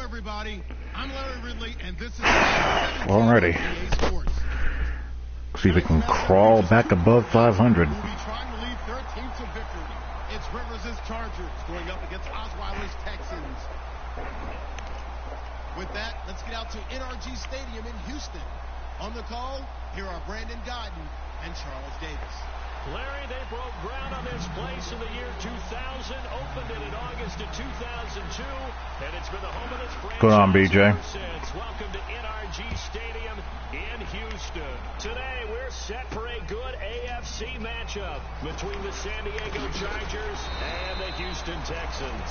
everybody. I'm Larry Ridley, and this is already. See if we can crawl back above 500. We'll be trying to lead their team to victory. It's Rivers' Chargers going up against Osweiler's Texans. With that, let's get out to NRG Stadium in Houston. On the call, here are Brandon Godden and Charles Davis. Larry, they broke ground on this place in the year 2000, opened it in August of 2002, and it's been the home of this franchise Good on, BJ. ever since. Welcome to NRG Stadium in Houston. Today, we're set for a good AFC matchup between the San Diego Chargers and the Houston Texans.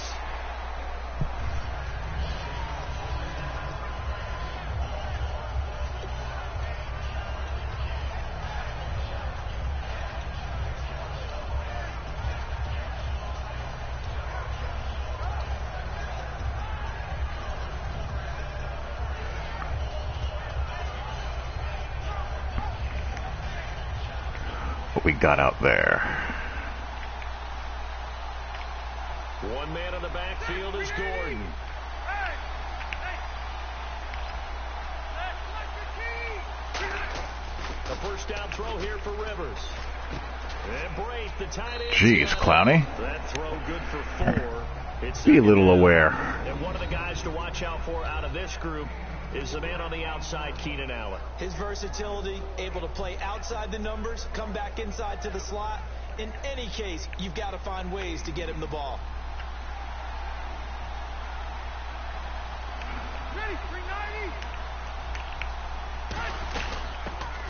What we got out there? One man in the backfield is Gordon. The first down throw here for Rivers. And Brace, the tight end. Jeez, Clowney. That throw good for 4. It's Be a little aware. And one of the guys to watch out for out of this group is the man on the outside, Keenan Allen. His versatility, able to play outside the numbers, come back inside to the slot. In any case, you've got to find ways to get him the ball. Ready, 390.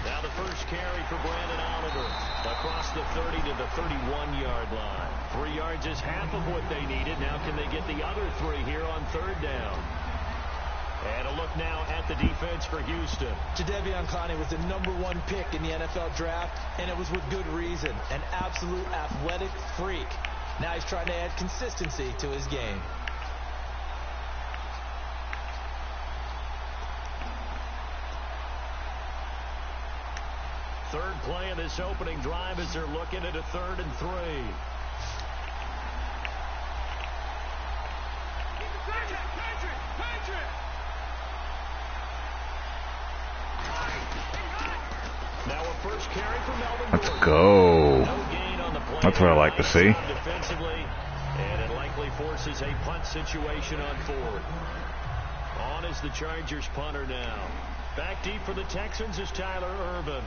Now the first carry for Brandon Oliver across the 30 to the 31-yard line. 3 yards is half of what they needed. Now can they get the other 3 here on third down? And a look now at the defense for Houston. Jadeveon Clowney was the #1 pick in the NFL draft, and it was with good reason. An absolute athletic freak. Now he's trying to add consistency to his game. Third play of this opening drive as they're looking at a 3rd and 3. Now a first carry for Melvin Let's Gordon. go. No gain on the play. That's what I like to see. Defensively, and it likely forces a punt situation on 4th. On is the Chargers punter now. Back deep for the Texans is Tyler Urban.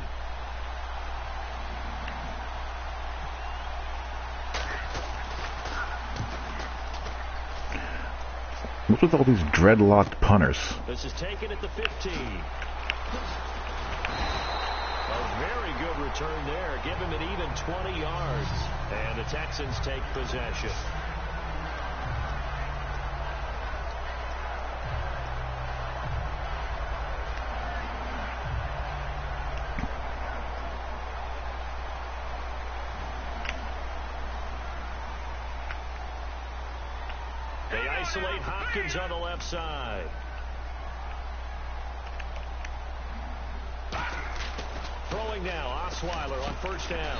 What's with all these dreadlocked punters? This is taken at the 15. A very good return there. Give him an even 20 yards. And the Texans take possession. They isolate Hopkins on the left side. Throwing now, Osweiler on first down.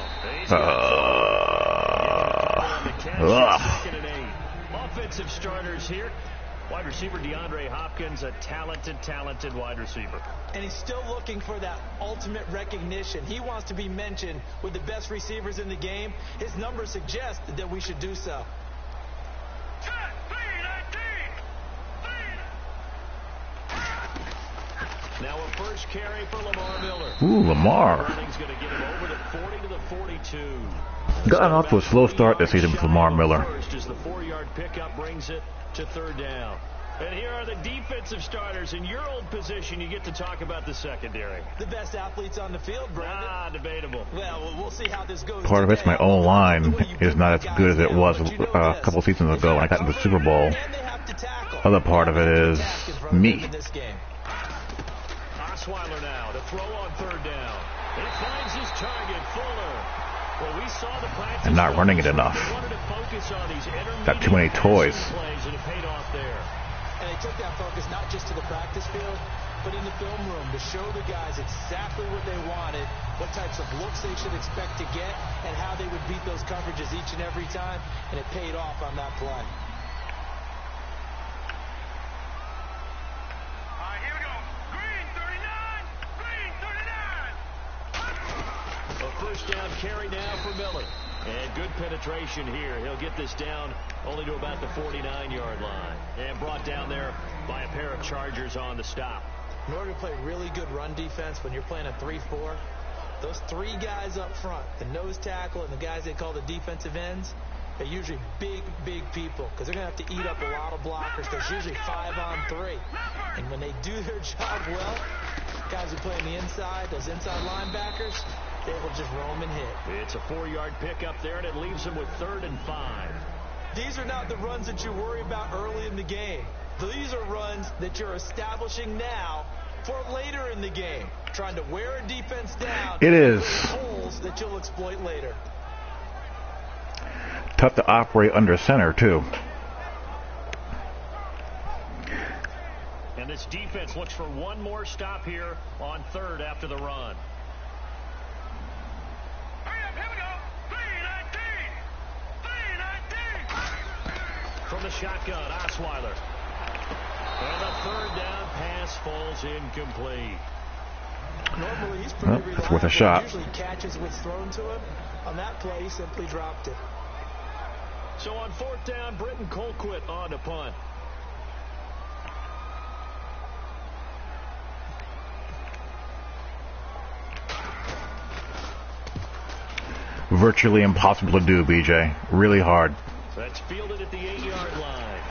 Second and 8. Offensive starters here. Wide receiver DeAndre Hopkins, a talented wide receiver. And he's still looking for that ultimate recognition. He wants to be mentioned with the best receivers in the game. His numbers suggest that we should do so. Now a first carry for Lamar Miller. Ooh, Lamar. Running's going to get him over the 40 to the 42. Gotten off to a slow start this season with Lamar Miller. First as the 4-yard pickup brings it to 3rd down. And here are the defensive starters. In your old position, you get to talk about the secondary. The best athletes on the field, Brandon. Debatable. Well, we'll see how this goes. Part of it's my own line is not as good as it was a couple seasons ago when I got in the Super Bowl. Other part of it is me. Osweiler now to throw on 3rd down. It finds his target, Fuller. Well, we saw the practice. I'm not running it enough. They wanted to focus on these Got too many toys. Plays, and it paid off there. And they took that focus not just to the practice field, but in the film room to show the guys exactly what they wanted, what types of looks they should expect to get, and how they would beat those coverages each and every time, and it paid off on that play. down carry now for Miller. And good penetration here. He'll get this down only to about the 49-yard line. And brought down there by a pair of Chargers on the stop. In order to play really good run defense when you're playing a 3-4, those three guys up front, the nose tackle and the guys they call the defensive ends, they're usually big people because they're going to have to eat up a lot of blockers. There's usually 5-on-3. And when they do their job well, guys who play on the inside, those inside linebackers, they will just roam and hit. It's a 4-yard pickup there, and it leaves them with 3rd and 5. These are not the runs that you worry about early in the game. These are runs that you're establishing now for later in the game, trying to wear a defense down. It is holes that you'll exploit later. Tough to operate under center, too. And this defense looks for one more stop here on 3rd after the run. From the shotgun, Osweiler. And a 3rd down pass falls incomplete. Normally he's pretty reliable. It's worth a shot. He usually catches what's thrown to him. On that play, he simply dropped it. So on 4th down, Britton Colquitt on to punt. Virtually impossible to do, BJ. Really hard. That's fielded at the 8-yard line.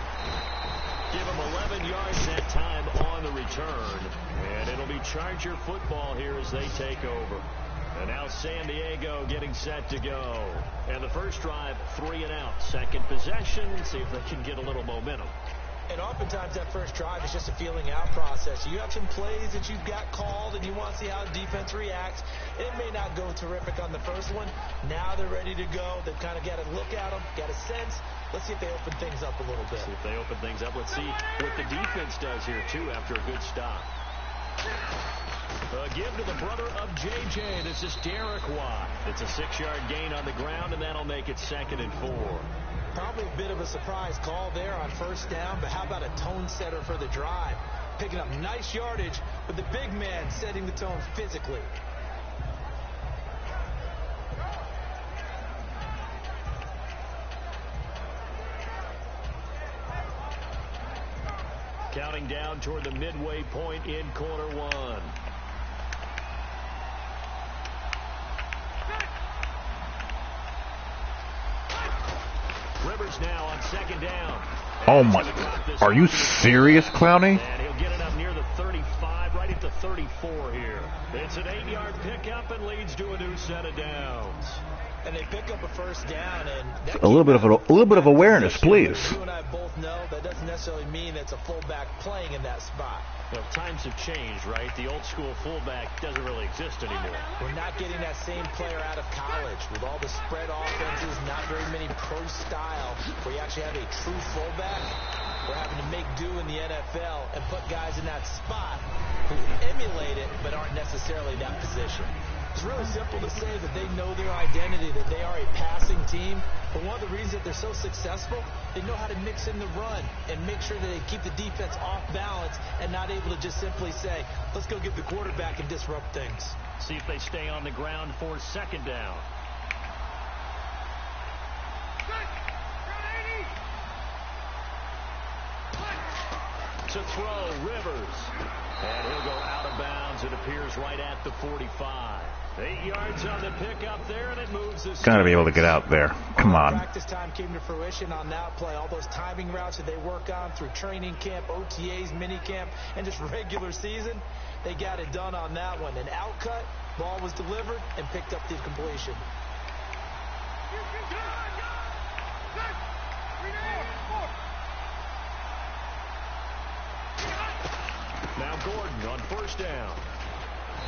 Give him 11 yards that time on the return. And it'll be Charger football here as they take over. And now San Diego getting set to go. And the first drive, 3 and out. Second possession, see if they can get a little momentum. And oftentimes that first drive is just a feeling out process. You have some plays that you've got called and you want to see how the defense reacts. It may not go terrific on the first one. Now they're ready to go. They've kind of got to look at them, got a sense. Let's see if they open things up a little bit. See if they open things up. Let's see what the defense does here, too, after a good stop. Give to the brother of J.J. This is Derek Watt. It's a 6-yard gain on the ground, and that'll make it 2nd and 4. Probably a bit of a surprise call there on 1st down, but how about a tone setter for the drive? Picking up nice yardage with the big man setting the tone physically. Counting down toward the midway point in quarter 1. Rivers now on 2nd down. Oh my, are you serious, Clowney? And he'll get it up near the 35, right at the 34 here. It's an 8-yard pickup and leads to a new set of downs. And they pick up a 1st down, and A little bit of awareness, please. You and I both know that doesn't necessarily mean it's a fullback playing in that spot. Well, times have changed, right? The old school fullback doesn't really exist anymore. We're not getting that same player out of college with all the spread offenses, not very many pro style where you actually have a true fullback. We're having to make do in the NFL and put guys in that spot who emulate it but aren't necessarily that position. It's really simple to say that they know their identity, that they are a passing team. But one of the reasons that they're so successful, they know how to mix in the run and make sure that they keep the defense off balance and not able to just simply say, let's go get the quarterback and disrupt things. See if they stay on the ground for 2nd down. To throw, Rivers. And he'll go out of bounds. It appears right at the 45. 8 yards on the pickup there, and it moves this. Got to be able to get out there. Come on. Practice time came to fruition on that play. All those timing routes that they work on through training camp, OTAs, mini camp, and just regular season, they got it done on that one. An outcut, ball was delivered, and picked up the completion. Now Gordon on 1st down.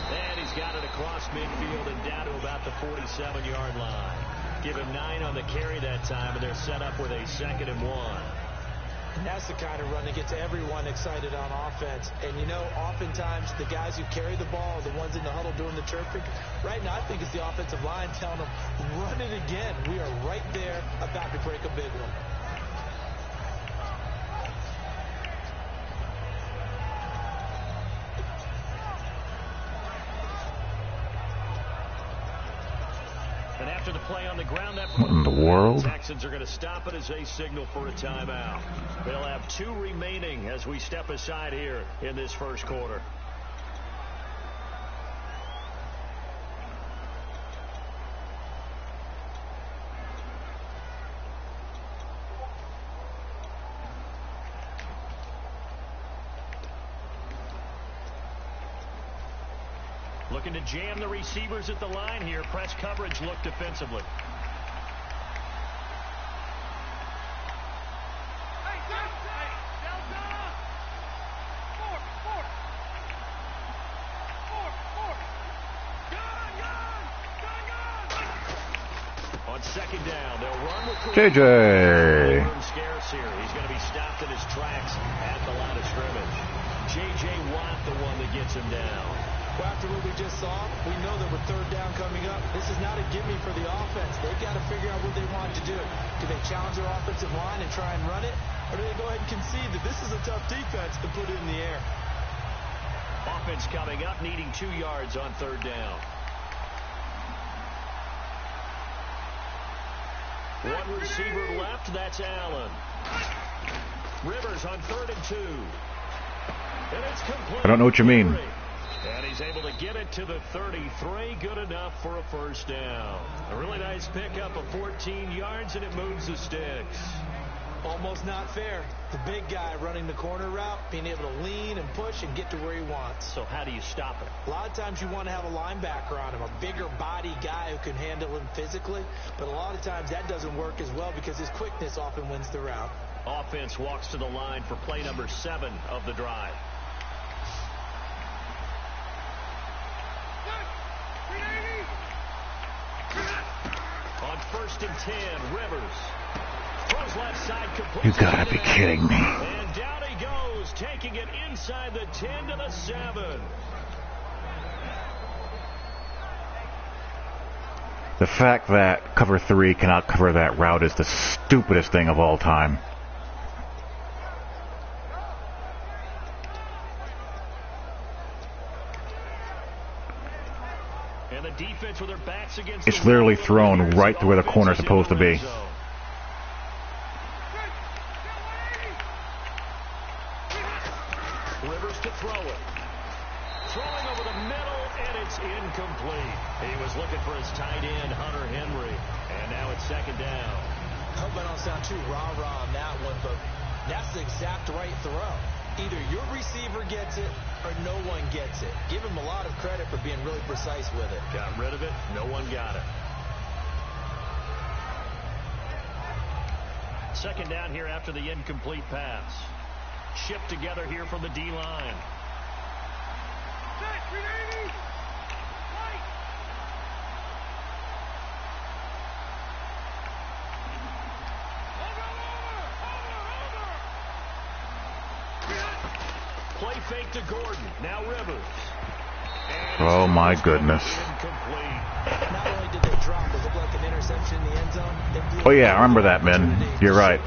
And he's got it across midfield and down to about the 47-yard line. Give him 9 on the carry that time, and they're set up with a 2nd and 1. And that's the kind of run that gets everyone excited on offense. And, you know, oftentimes the guys who carry the ball are the ones in the huddle doing the chirping. Right now, I think it's the offensive line telling them, run it again. We are right there about to break a big one. after the play on the ground. What in the world? The Texans are going to stop it as they signal for a timeout. They'll have 2 remaining as we step aside here in this first quarter. Looking to jam the receivers at the line here. Press coverage look defensively. On second down, they'll run with JJ. Scarce here. He's going to be stopped in his tracks at the line of scrimmage. J.J. Watt, the one that gets him down. Well, after what we just saw, we know that with third down coming up, this is not a gimme for the offense. They've got to figure out what they want to do. Do they challenge their offensive line and try and run it? Or do they go ahead and concede that this is a tough defense to put it in the air? Offense coming up, needing 2 yards on third down. One receiver left, that's Allen. Rivers on 3rd and 2. And it's complete. I don't know what you mean. And he's able to get it to the 33. Good enough for a first down. A really nice pickup of 14 yards, and it moves the sticks. Almost not fair. The big guy running the corner route, being able to lean and push and get to where he wants. So how do you stop it? A lot of times you want to have a linebacker on him, a bigger body guy who can handle him physically. But a lot of times that doesn't work as well because his quickness often wins the route. Offense walks to the line for play number 7 of the drive. On 1st and 10, Rivers throws left side complete. You gotta be kidding me. And down he goes, taking it inside the 10 to the 7. The fact that cover 3 cannot cover that route is the stupidest thing of all time. And the defense with their backs against It's literally thrown right to where the corner's supposed to be. Rivers to throw it. Throwing over the middle, and it's incomplete. He was looking for his tight end, Hunter Henry. And now it's 2nd down. I hope I don't sound too rah-rah on that one, but that's the exact right throw. Either your receiver gets it or no one gets it. Give him a lot of credit for being really precise with it. Got rid of it. No one got it. 2nd down here after the incomplete pass. Shipped together here from the D-line. Play fake to Gordon. Now Rivers. Oh my goodness. Not only did they drop, it looked like an interception in the end zone. Oh yeah, I remember that, man. You're right.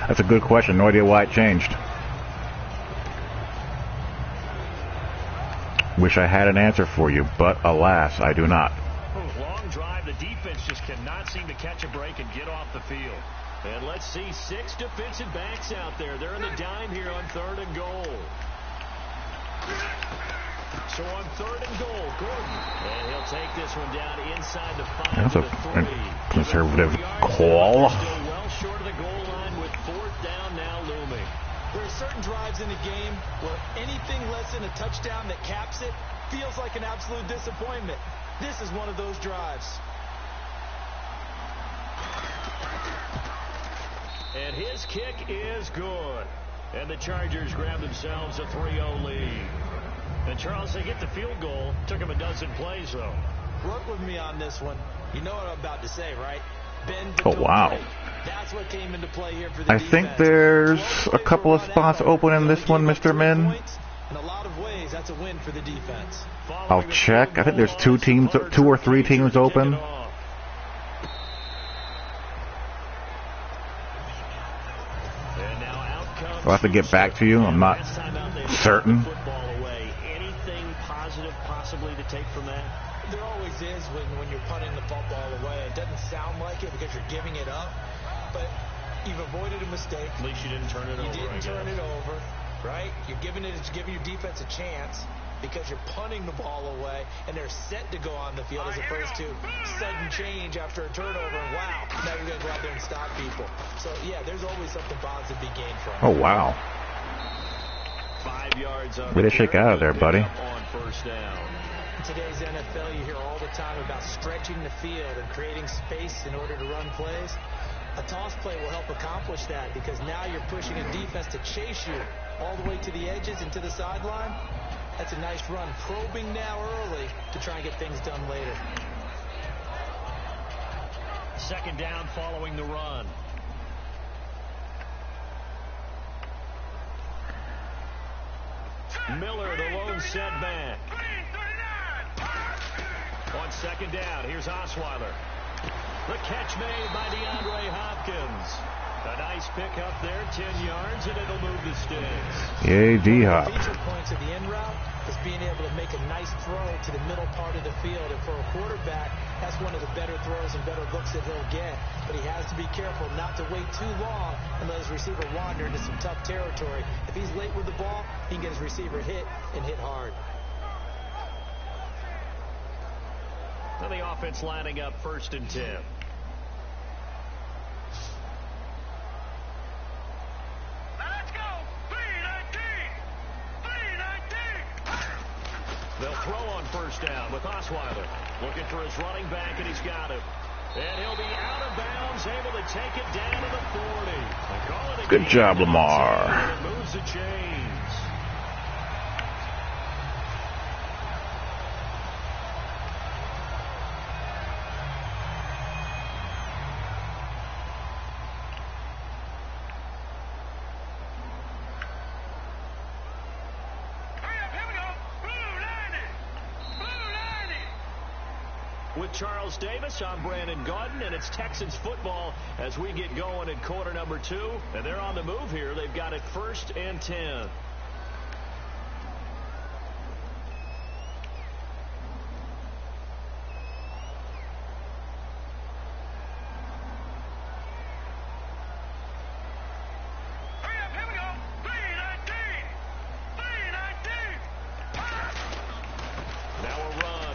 That's a good question. No idea why it changed. Wish I had an answer for you, but alas, I do not. Long drive. The defense just cannot seem to catch a break and get off the field. And let's see 6 defensive backs out there. They're in the dime here on 3rd and goal. So on 3rd and goal, Gordon. And he'll take this one down inside the 5 That's to a the 3. conservative call. Still well short of the goal line with 4th down now looming. There are certain drives in the game where anything less than a touchdown that caps it feels like an absolute disappointment. This is one of those drives. And his kick is good. And the Chargers grab themselves a 3-0 lead. And Charles, they get the field goal. Took him a dozen plays, though. Work with me on this one. You know what I'm about to say, right? Bend, Oh, wow. break. That's what came into play here for the I think there's a couple of spots open in this one, Mr. Min. In a lot of ways, that's a win for the defense. I'll check. I think there's 2 or 3 teams open. I'll have to get back to you. I'm not certain. Anything positive possibly to take from that? There always is when you're punting the football away. It doesn't sound like it because you're giving it up, but you've avoided a mistake. At least you didn't turn it over. You didn't turn it over, right? You're giving your defense a chance because you're punting the ball away, and they're set to go on the field as opposed to sudden change after a turnover. And wow, now you're going to go out there and stop people. So, yeah, there's always something positive to be gained from it. Oh, wow. 5 yards on Way to shake out of there, buddy. On first down. In today's NFL, you hear all the time about stretching the field and creating space in order to run plays. A toss play will help accomplish that because now you're pushing a defense to chase you all the way to the edges and to the sideline. That's a nice run. Probing now early to try and get things done later. Second down following the run. Miller, the lone setback. On second down, here's Osweiler. The catch made by DeAndre Hopkins. A nice pickup there, 10 yards, and it'll move the sticks. Yay, D-Hop. Feature points of the end route is being able to make a nice throw to the middle part of the field. And for a quarterback, that's one of the better throws and better looks that he'll get. But he has to be careful not to wait too long and let his receiver wander into some tough territory. If he's late with the ball, he can get his receiver hit and hit hard. And the offense lining up 1st and 10. They'll throw on first down with Osweiler. Looking for his running back, and he's got him. And he'll be out of bounds, able to take it down to the 40. Good job, Lamar. And it moves the chains. With Charles Davis, I'm Brandon Gaudin, and it's Texans football as we get going in quarter number 2. And they're on the move here. They've got it 1st and 10.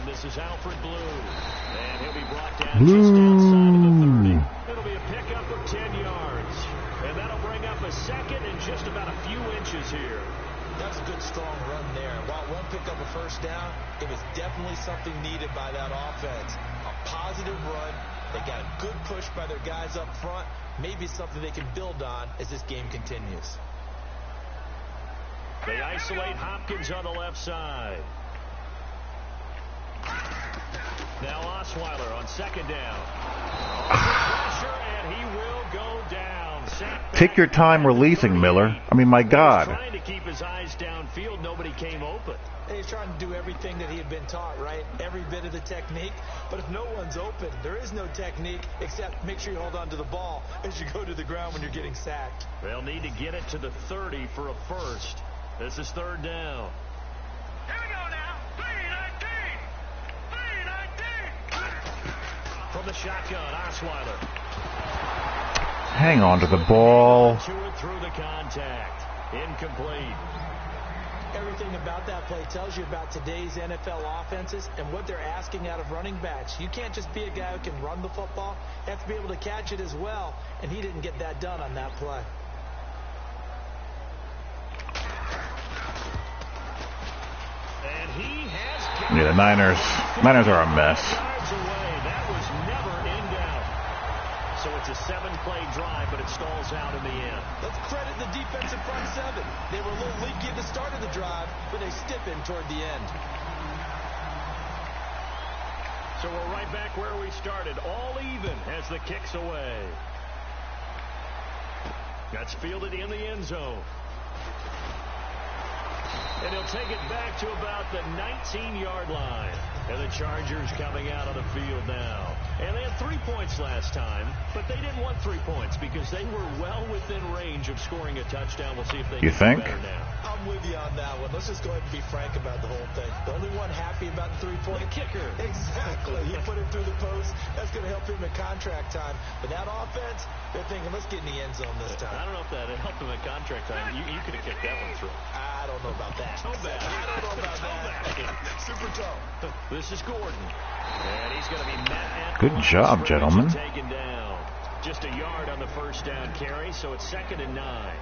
This is Alfred Blue, and he'll be brought down just outside of the 30. It'll be a pickup of 10 yards, and that'll bring up a second and just about a few inches here. That's a good, strong run there. While one pick up a first down, it was definitely something needed by that offense. A positive run. They got a good push by their guys up front. Maybe something they can build on as this game continues. They isolate Hopkins on the left side. Now Osweiler on second down. Pressure, and he will go down. Take your time releasing, Miller. I mean, my God. He's trying to keep his eyes downfield. Nobody came open. He's trying to do everything that he had been taught, right? Every bit of the technique. But if no one's open, there is no technique except make sure you hold on to the ball as you go to the ground when you're getting sacked. They'll need to get it to the 30 for a first. This is third down. Here we go now. 3-19. From the shotgun, Osweiler. Hang on to the ball. To it through the contact. Incomplete. Everything about that play tells you about today's NFL offenses and what they're asking out of running backs. You can't just be a guy who can run the football. You have to be able to catch it as well, and he didn't get that done on that play. And he has Yeah, the Niners are a mess. That was never in doubt. So it's a 7-play drive, but it stalls out in the end. Let's credit the defensive front seven. They were a little leaky at the start of the drive, but they stiffened toward the end. So we're right back where we started, all even as the kick's away. That's fielded in the end zone. And he'll take it back to about the 19-yard line. And the Chargers coming out on the field now. And they had 3 points last time, but they didn't want 3 points because they were well within range of scoring a touchdown. We'll see if they You can think? do better now. I'm with you on that one. Let's just go ahead and be frank about the whole thing. The only one happy about the 3-point The kicker. Exactly. You put it through the post. That's going to help him at contract time. But that offense, they're thinking, let's get in the end zone this time. I don't know if that helped him at contract time. You could have kicked that one through. I don't know about that. So bad. I don't know about that. Super tough. This is Gordon. And he's going to be met at Good job, gentlemen. Taken down. Just a yard on the first down carry, so it's 2nd and 9.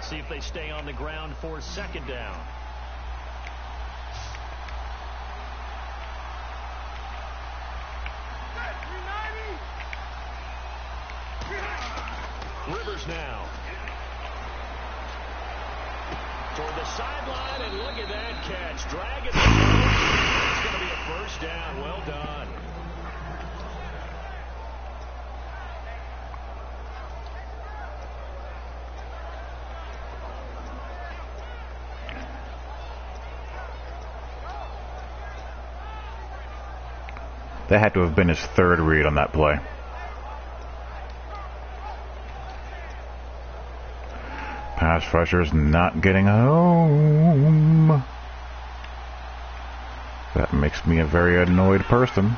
See if they stay on the ground for 2nd down. Rivers now. Toward the sideline, and look at that catch. Dragging the ball. It's going to be a first down. Well done. That had to have been his 3rd read on that play. Pass rusher's not getting home. That makes me a very annoyed person.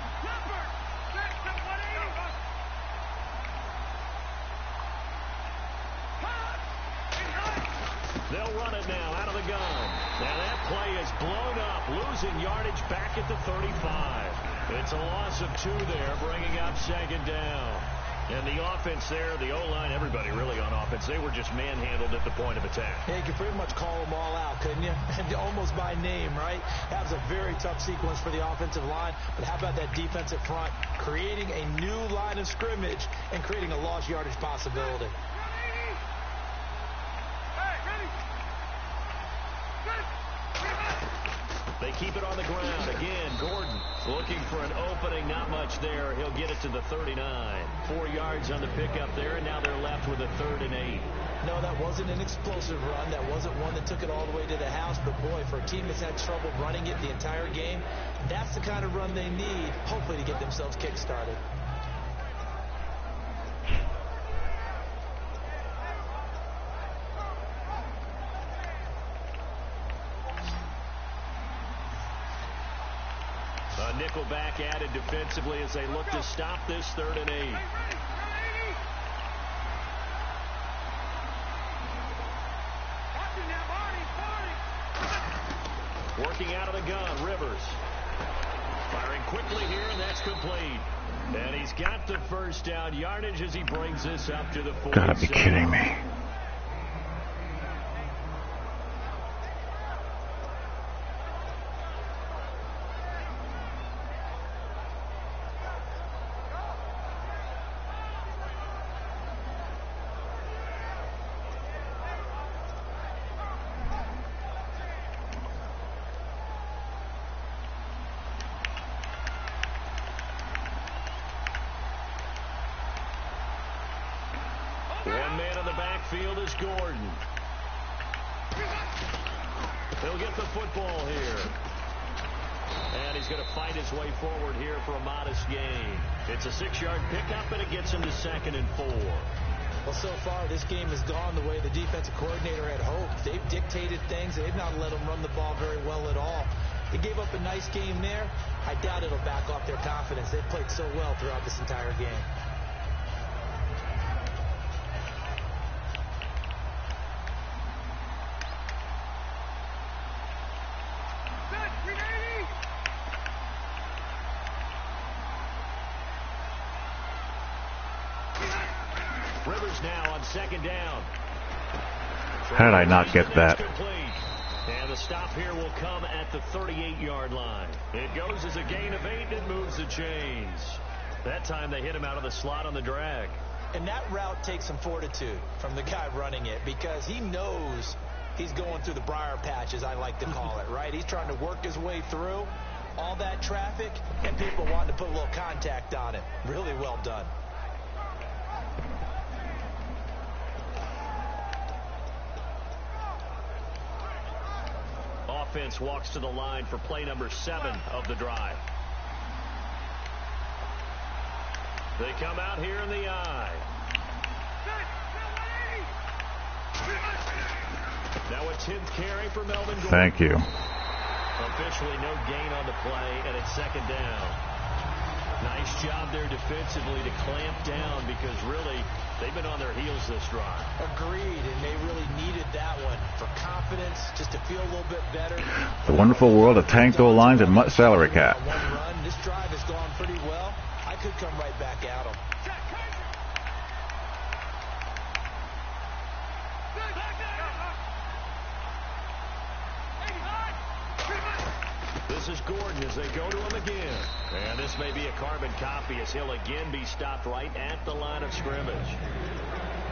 They'll run it now out of the gun. Now that play is blown up, losing yardage back at the 35. It's a loss of 2 there, bringing up 2nd down. And the offense there, the O-line, everybody really on offense, they were just manhandled at the point of attack. Yeah, you could pretty much call them all out, couldn't you? And almost by name, right? That was a very tough sequence for the offensive line. But how about that defensive front creating a new line of scrimmage and creating a lost yardage possibility? They keep it on the ground. Again, Gordon looking for an opening. Not much there. He'll get it to the 39. 4 yards on the pickup there, and now they're left with a 3rd and 8. No, that wasn't an explosive run. That wasn't one that took it all the way to the house. But, boy, for a team that's had trouble running it the entire game, that's the kind of run they need, hopefully, to get themselves kick-started. Nickelback added defensively as they look to stop this 3rd and 8. Working out of the gun, Rivers. Firing quickly here, and that's complete. And he's got the first down yardage as he brings this up to the 47. Gotta be kidding me. One man in the backfield is Gordon. He'll get the football here. And he's going to fight his way forward here for a modest gain. It's a 6-yard pickup, and it gets him to 2nd and 4. Well, so far, this game has gone the way the defensive coordinator had hoped. They've dictated things. They've not let them run the ball very well at all. They gave up a nice game there. I doubt it'll back off their confidence. They've played so well throughout this entire game. Rivers now on 2nd down. How did I not get that? And the stop here will come at the 38-yard line. It goes as a gain of 8 and moves the chains. That time they hit him out of the slot on the drag. And that route takes some fortitude from the guy running it because he knows he's going through the briar patch, as I like to call it, right? He's trying to work his way through all that traffic and people wanting to put a little contact on it. Really well done. offense walks to the line for play number 7 of the drive. They come out here in the eye. Now a 10th carry for Melvin Gordon. Thank you. Officially no gain on the play, and it's 2nd down. Nice job there defensively to clamp down because really they've been on their heels this drive. Agreed, and they really needed that one for confidence, just to feel a little bit better. The wonderful world of tanked O-lines and mutt salary cap. One run. This drive has gone pretty well. I could come right back at them. This is Gordon as they go to him again. And this may be a carbon copy as he'll again be stopped right at the line of scrimmage.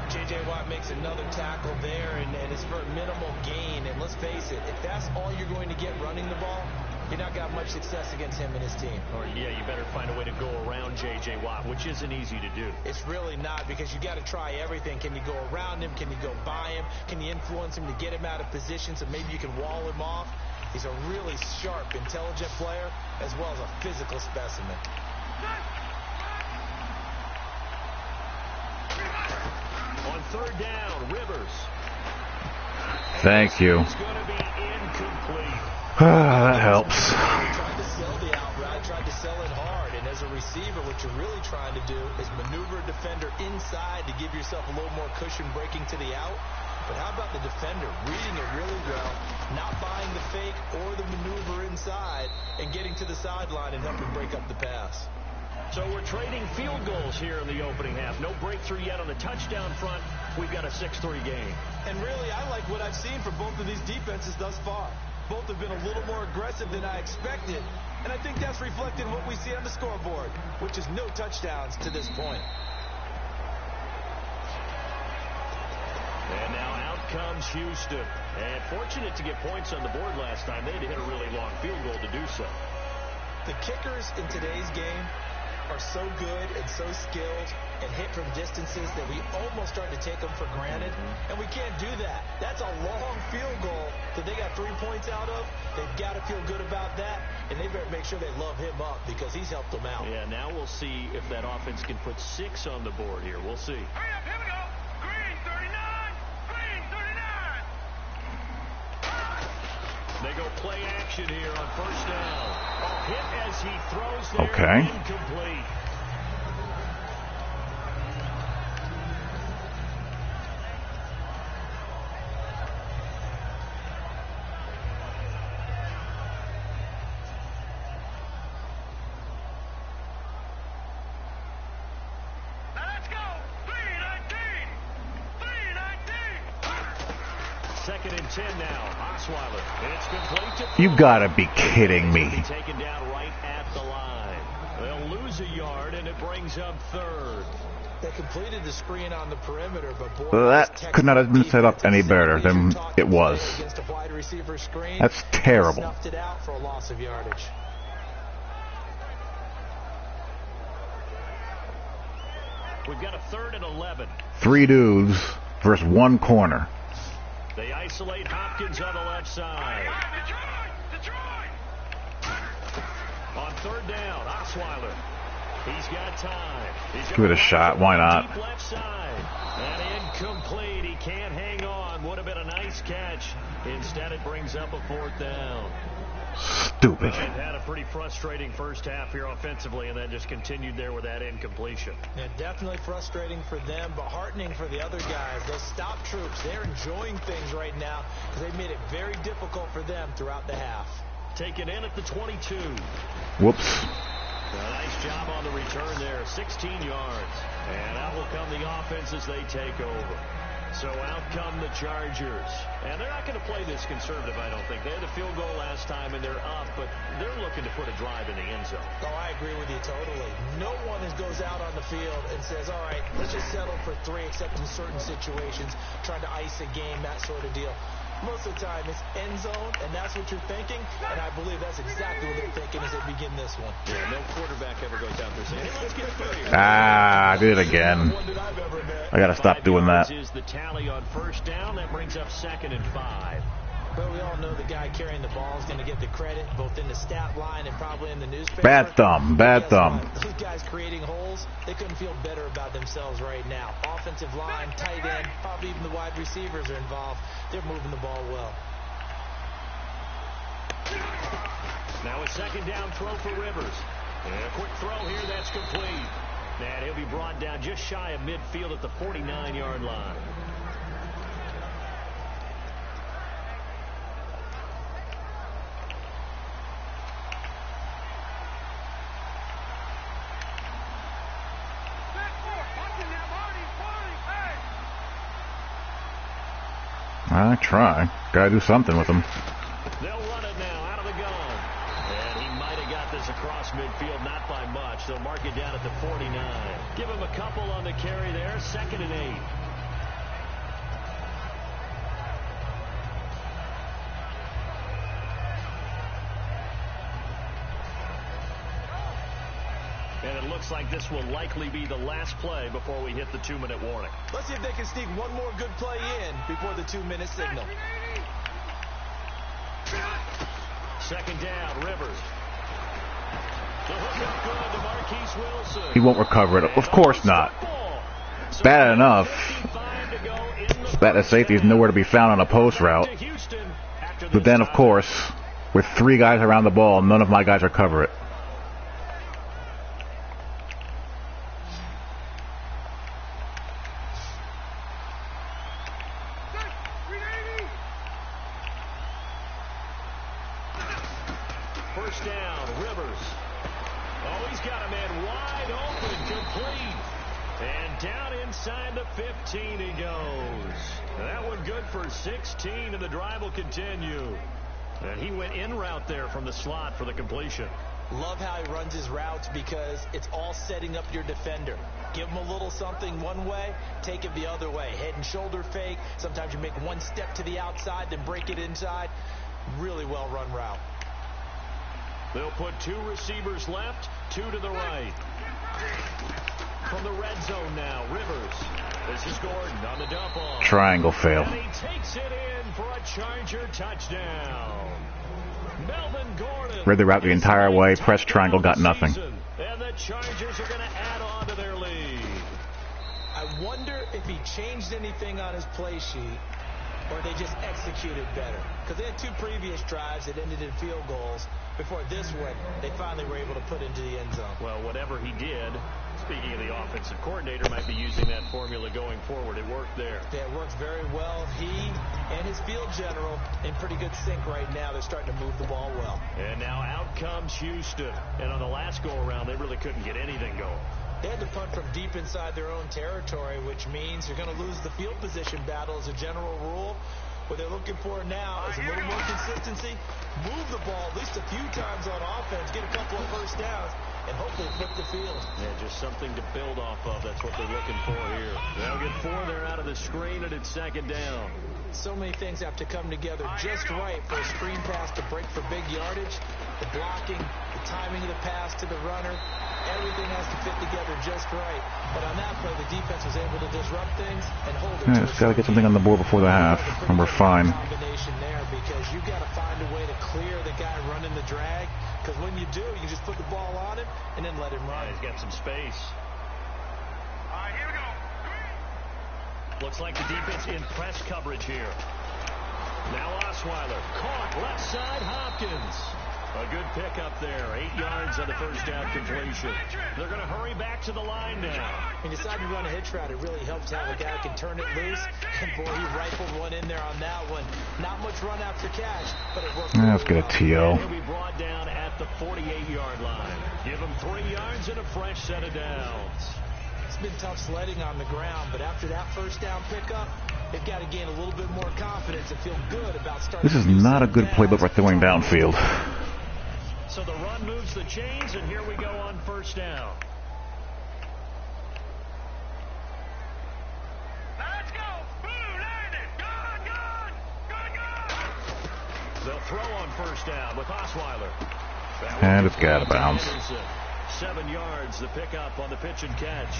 J.J. Watt makes another tackle there, and it's for minimal gain. And let's face it, if that's all you're going to get running the ball, you're not got much success against him and his team. Or, yeah, you better find a way to go around J.J. Watt, which isn't easy to do. It's really not, because you got to try everything. Can you go around him? Can you go by him? Can you influence him to get him out of position so maybe you can wall him off? He's a really sharp, intelligent player, as well as a physical specimen. On 3rd down, Rivers. Thank you. It's going to be incomplete. That helps. Tried to sell the out route, tried to sell it hard, and as a receiver, what you're really trying to do is maneuver a defender inside to give yourself a little more cushion breaking to the out. But how about the defender reading it really well, not buying the fake or the maneuver inside, and getting to the sideline and helping break up the pass? So we're trading field goals here in the opening half. No breakthrough yet on the touchdown front. We've got a 6-3 game. And really, I like what I've seen from both of these defenses thus far. Both have been a little more aggressive than I expected, and I think that's reflected in what we see on the scoreboard, which is no touchdowns to this point. And now out comes Houston. And fortunate to get points on the board last time. They had to hit a really long field goal to do so. The kickers in today's game are so good and so skilled and hit from distances that we almost start to take them for granted. And we can't do that. That's a long field goal that they got 3 points out of. They've got to feel good about that. And they better make sure they love him up because he's helped them out. Yeah, now we'll see if that offense can put 6 on the board here. We'll see. Hurry up, here we go. Green 39. Green 39. They go play action here on 1st down. Hit as he throws there. Okay. Incomplete. Now let's go. 319. 319. 2nd and 10 now. Osweiler. It's complete to You gotta be kidding me. taken down right at the line. They'll lose a yard, and it brings up 3rd. They completed the screen on the perimeter, but boy, That could not have been set up any better than it was. Against a wide receiver screen. That's terrible. Snuffed it out for a loss of yardage. We've got a 3rd and 11. 3 dudes versus 1 corner. They isolate Hopkins on the left side. Detroit. On 3rd down, Osweiler. He's got time. Give it a shot. Why not? Deep left side. And incomplete. He can't hang on. Would have been a nice catch. Instead, it brings up a 4th down. Stupid. They've had a pretty frustrating first half here offensively, and then just continued there with that incompletion. Yeah, definitely frustrating for them, but heartening for the other guys. Those stop troops, they're enjoying things right now because they've made it very difficult for them throughout the half. Taken in at the 22. Whoops. A nice job on the return there, 16 yards. And out will come the offense as they take over. So out come the Chargers. And they're not going to play this conservative, I don't think. They had a field goal last time, and they're up, but they're looking to put a drive in the end zone. Oh, I agree with you totally. No one goes out on the field and says, all right, let's just settle for 3, except in certain situations, trying to ice a game, that sort of deal. Most of the time, it's end zone, and that's what you're thinking, and I believe that's exactly what they're thinking as they begin this one. Yeah, no quarterback ever goes out there saying, hey, let's get 3. I did it again. I gotta stop doing that. Is the tally on 1st down. That brings up 2nd and 5. But we all know the guy carrying the ball is going to get the credit, both in the stat line and probably in the newspaper. Bad thumb, bad thumb. Those guys creating holes, they couldn't feel better about themselves right now. Offensive line, tight end, probably even the wide receivers are involved. They're moving the ball well. Now a second down throw for Rivers. And a quick throw here, that's complete. And he'll be brought down just shy of midfield at the 49-yard line. I try. Gotta do something with them. They'll run it now out of the gun. And he might have got this across midfield, not by much. They'll mark it down at the 49. Give him a couple on the carry there. 2nd and 8. And it looks like this will likely be the last play before we hit the 2-minute warning. Let's see if they can sneak one more good play in before the 2-minute signal. 2nd down, Rivers. The hook up good to Marquise Wilson. He won't recover it. Of course not. Bad enough that the safety is nowhere to be found on a post route. But then, of course, with 3 guys around the ball, none of my guys recover it. First down, Rivers. Oh, he's got a man wide open, complete. And down inside the 15 he goes. That one good for 16, and the drive will continue. And he went in route there from the slot for the completion. Love how he runs his routes because it's all setting up your defender. Give him a little something one way, take it the other way. Head and shoulder fake. Sometimes you make one step to the outside, then break it inside. Really well run route. They'll put 2 receivers left, 2 to the right. From the red zone now, Rivers. This is Gordon on the dump off. Triangle fail. And he takes it in for a Charger touchdown. Melvin Gordon. Read the route the entire way. Press triangle, got nothing. And the Chargers are going to add on to their lead. I wonder if he changed anything on his play sheet or they just executed better. Because they had 2 previous drives that ended in field goals. Before this one, they finally were able to put into the end zone. Well, whatever he did, speaking of the offensive coordinator, might be using that formula going forward. It worked there. Yeah, it works very well. He and his field general in pretty good sync right now. They're starting to move the ball well. And now out comes Houston. And on the last go-around, they really couldn't get anything going. They had to punt from deep inside their own territory, which means you're going to lose the field position battle as a general rule. What they're looking for now is a little more consistency. Move the ball at least a few times on offense. Get a couple of first downs and hopefully flip the field. Yeah, just something to build off of. That's what they're looking for here. They'll get 4 there out of the screen, and it's 2nd down. So many things have to come together just right for a screen pass to break for big yardage. The blocking, the timing of the pass to the runner, everything has to fit together just right. But on that play, the defense was able to disrupt things and hold it. Yeah, just got to get something on the board before the half, and we're fine. Combination there because you got to find a way to clear the guy running the drag. Because when you do, you just put the ball on him and then let him run. Yeah, he's got some space. All right, here we go. Looks like the defense in press coverage here. Now Osweiler caught left side Hopkins. A good pickup there. 8 yards on the first down completion. They're going to hurry back to the line now. When you decide to run a hitch route, it really helps how the guy can turn it loose. And boy, he rifled one in there on that one. Not much run after catch, but it worked. Let's get a TO. He'll be brought down at the 48-yard line. Give him 3 yards and a fresh set of downs. It's been tough sledding on the ground, but after that first down pickup, they've got to gain a little bit more confidence and feel good about starting. This is not a good playbook for throwing downfield. So the run moves the chains, and here we go on first down. Let's go. Blue landed. Gone. They'll throw on first down with Osweiler. And it's got out of bounds. 7 yards, the pickup on the pitch and catch.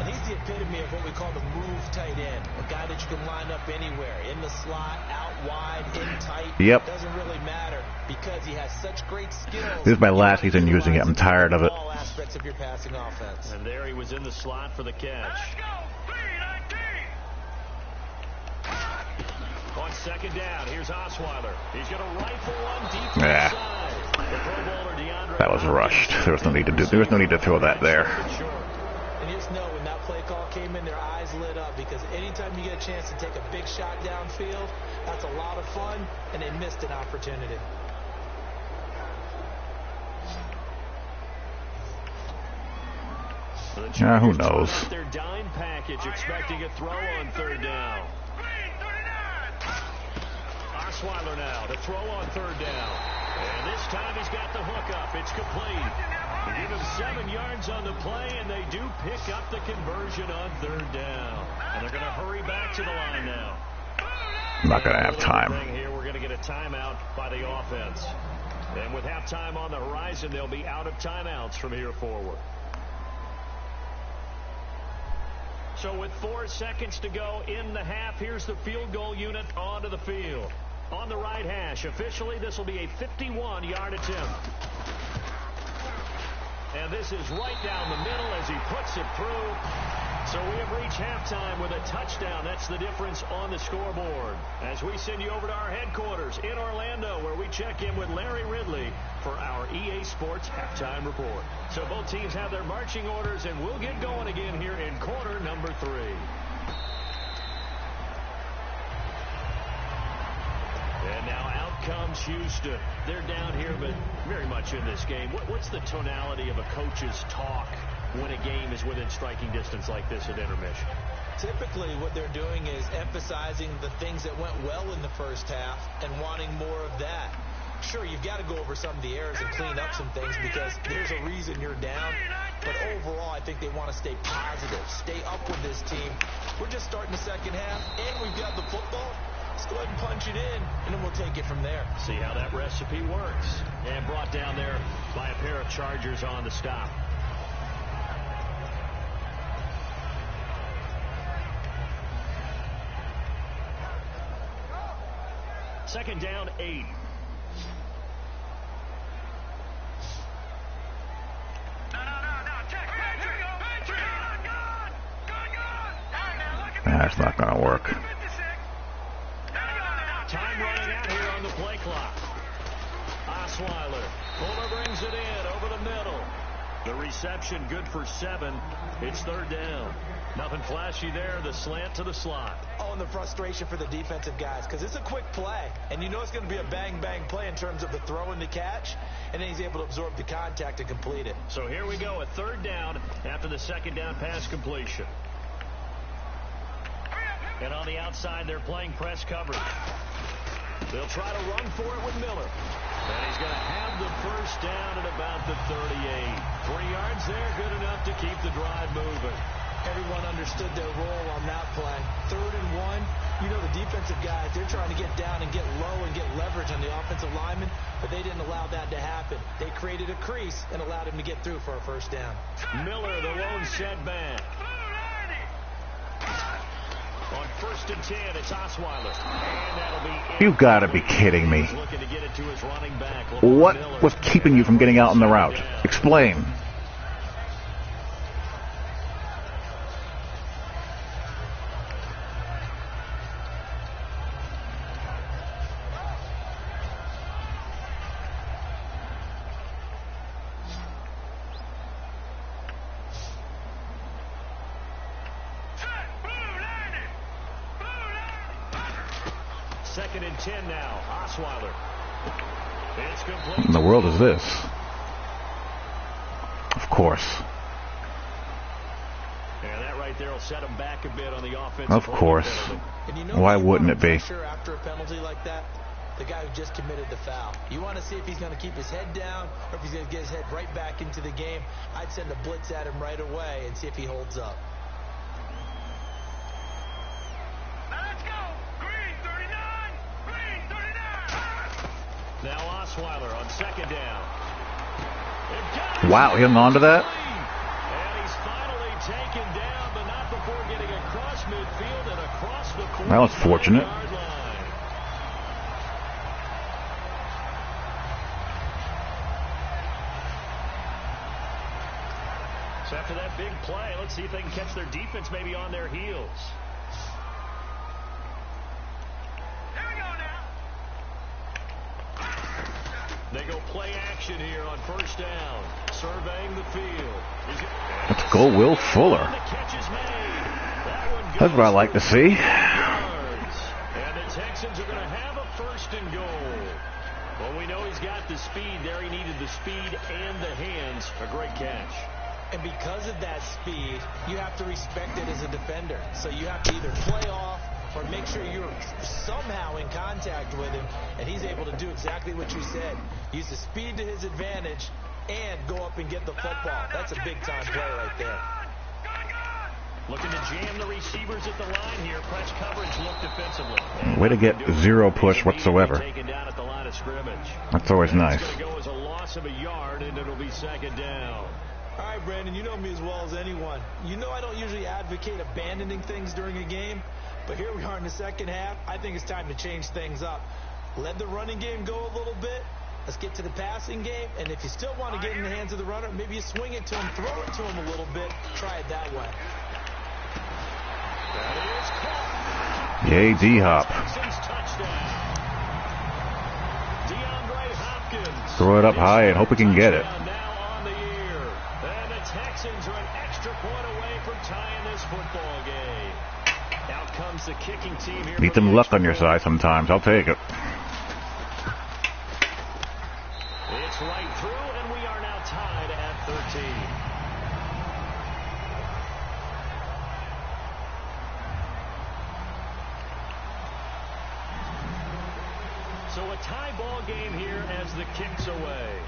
And he's the epitome of what we call the move tight end. A guy that you can line up anywhere. In the slot, out wide, in tight. Yep. Doesn't really matter because he has such great skills. This is my last season using it. I'm tired of it. All aspects of your passing offense. And there he was in the slot for the catch. Let's go. 3-19. On second down, here's Osweiler. He's going to rifle one deep Yeah. inside. The Pro Bowler DeAndre That was rushed. There was no need to throw that there. And you just know when that play call came in, their eyes lit up because anytime you get a chance to take a big shot downfield, that's a lot of fun, and they missed an opportunity. Yeah, who knows? Their dime package, expecting a throw on third down. Osweiler now to throw on third down. And this time he's got the hook up. It's complete. They give him 7 yards on the play, and they do pick up the conversion on third down. And they're going to hurry back to the line now. I'm not going to have time. Here, we're going to get a timeout by the offense. And with halftime on the horizon, they'll be out of timeouts from here forward. So with 4 seconds to go in the half, here's the field goal unit onto the field. On the right hash, officially this will be a 51-yard attempt. And this is right down the middle as he puts it through. So we have reached halftime with a touchdown. That's the difference on the scoreboard. As we send you over to our headquarters in Orlando, where we check in with Larry Ridley for our EA Sports halftime report. So both teams have their marching orders, and we'll get going again here in quarter number 3. And now out comes Houston. They're down here, but very much in this game. What's the tonality of a coach's talk when a game is within striking distance like this at intermission? Typically what they're doing is emphasizing the things that went well in the first half and wanting more of that. Sure, you've got to go over some of the errors and clean up some things because there's a reason you're down. But overall, I think they want to stay positive, stay up with this team. We're just starting the second half, and we've got the football. Let's go ahead and punch it in, and then we'll take it from there. See how that recipe works. And brought down there by a pair of Chargers on the stop. Second down, 8. That's not going to work. Time running out here on the play clock. Osweiler. Fuller brings it in over the middle. The reception good for 7. It's third down. Nothing flashy there. The slant to the slot. Oh, and the frustration for the defensive guys because it's a quick play. And you know it's going to be a bang-bang play in terms of the throw and the catch. And then he's able to absorb the contact and complete it. So here we go. A third down after the second down pass completion. And on the outside, they're playing press coverage. They'll try to run for it with Miller. And he's going to have the first down at about the 38. 3 yards there, good enough to keep the drive moving. Everyone understood their role on that play. 3rd and 1. You know the defensive guys, they're trying to get down and get low and get leverage on the offensive lineman, but they didn't allow that to happen. They created a crease and allowed him to get through for a first down. Miller, the lone setback. On 1st and 10, it's Osweiler. And that'll be You've got to be kidding me. looking to get it to his running back. What was keeping you from getting out on the route? Explain. Second and 10 now. Osweiler. It's complete. What in the world is this? Of course. And that right there will set him back a bit on the offense. Of course. And you know Why wouldn't it be? Pressure after a penalty like that? The guy who just committed the foul. You want to see if he's going to keep his head down or if he's going to get his head right back into the game. I'd send a blitz at him right away and see if he holds up. Let's go. Green 39. Green 39. Now Osweiler on second down. Wow, he hung on to that? And he's finally taken down, midfield and across the That was fortunate. So after that big play, let's see if they can catch their defense maybe on their heels. Here we go now. They go play action here on first down. Surveying the field. Let's go, Will Fuller. That's what I like to see. And the Texans are going to have a first and goal. Well, we know he's got the speed there. He needed the speed and the hands. A great catch. And because of that speed, you have to respect it as a defender. So you have to either play off or make sure you're somehow in contact with him, and he's able to do exactly what you said. Use the speed to his advantage and go up and get the football. That's a big-time play right there. Looking to jam the receivers at the line here. Press coverage look defensively. Way to get zero push whatsoever. Taken down at the line of scrimmage. That's always nice. It's going to go as a loss of a yard, and it'll be second down. All right, Brandon, you know me as well as anyone. You know I don't usually advocate abandoning things during a game, but here we are in the second half. I think it's time to change things up. Let the running game go a little bit. Let's get to the passing game, and if you still want to get in the hands of the runner, maybe you swing it to him, throw it to him a little bit, try it that way. Yay, D-Hop. Throw it up high and hope we can get it. Texans are an extra point away from tying this football game. Out comes the kicking team here. Need some luck on your side sometimes. I'll take it. It's right through, and we are now tied at 13. So a tie ball game here as the kick's away.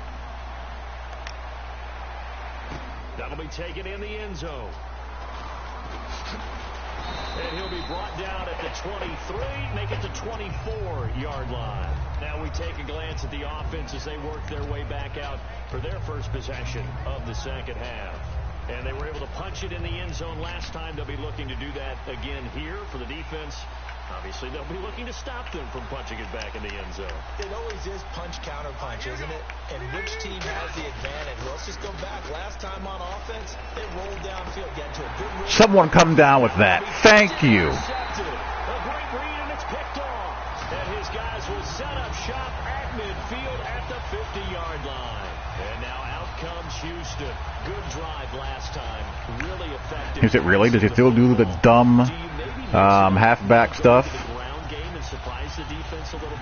That'll be taken in the end zone. And he'll be brought down at the 23, make it the 24-yard line. Now we take a glance at the offense as they work their way back out for their first possession of the second half. And they were able to punch it in the end zone last time. They'll be looking to do that again here for the defense. Obviously, they'll be looking to stop them from punching it back in the end zone. It always is punch-counter-punch, isn't it? And which team has the advantage? Well, let's just go back. Last time on offense, they rolled downfield, get to a good rhythm. Someone come down with that. Thank you. A great read, and it's picked off. And his guys will set up shop at midfield at the 50-yard line. And now out comes Houston. Good drive last time. Really effective. Is it really? Does he still do the dumb halfback stuff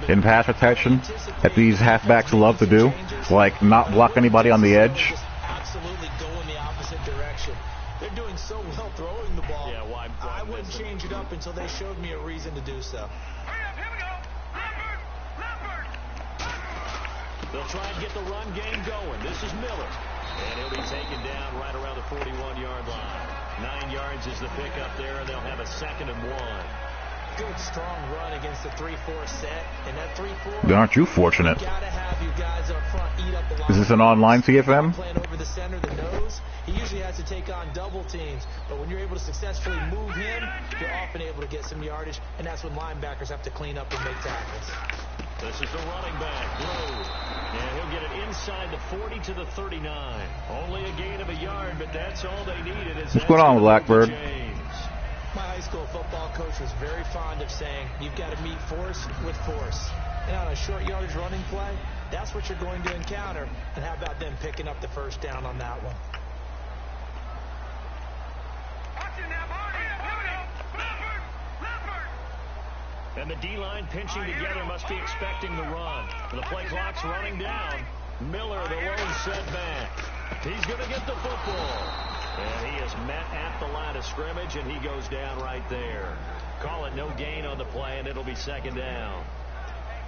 in pass protection that these halfbacks love to do? Like not block anybody on the edge? Absolutely go in the opposite direction. They're doing so well throwing the ball. Yeah, why I wouldn't change it up until they showed me a reason to do so. Here we go. Leopard. They'll try and get the run game going. This is Miller. And he'll be taken down right around the 41-yard line. 9 yards is the pickup there, and they'll have a 2nd and 1. Good, strong run against the 3-4 set. And that 3-4... Aren't you fortunate? You gotta have you guys up front eat up a lot. Is this an online CFM? Playing over the center, the nose. He usually has to take on double teams. But when you're able to successfully move him, you're often able to get some yardage. And that's when linebackers have to clean up and make tackles. This is the running back, Blue. And he'll get it inside the 40 to the 39. Only a gain of a yard, but that's all they needed. What's going on with Blackbird? My high school football coach was very fond of saying, you've got to meet force with force. And on a short yardage running play, that's what you're going to encounter. And how about them picking up the first down on that one? And the D-line pinching together must be expecting the run. The play clock's running down. Miller, the lone setback. He's going to get the football. And he is met at the line of scrimmage, and he goes down right there. Call it no gain on the play, and it'll be 2nd down.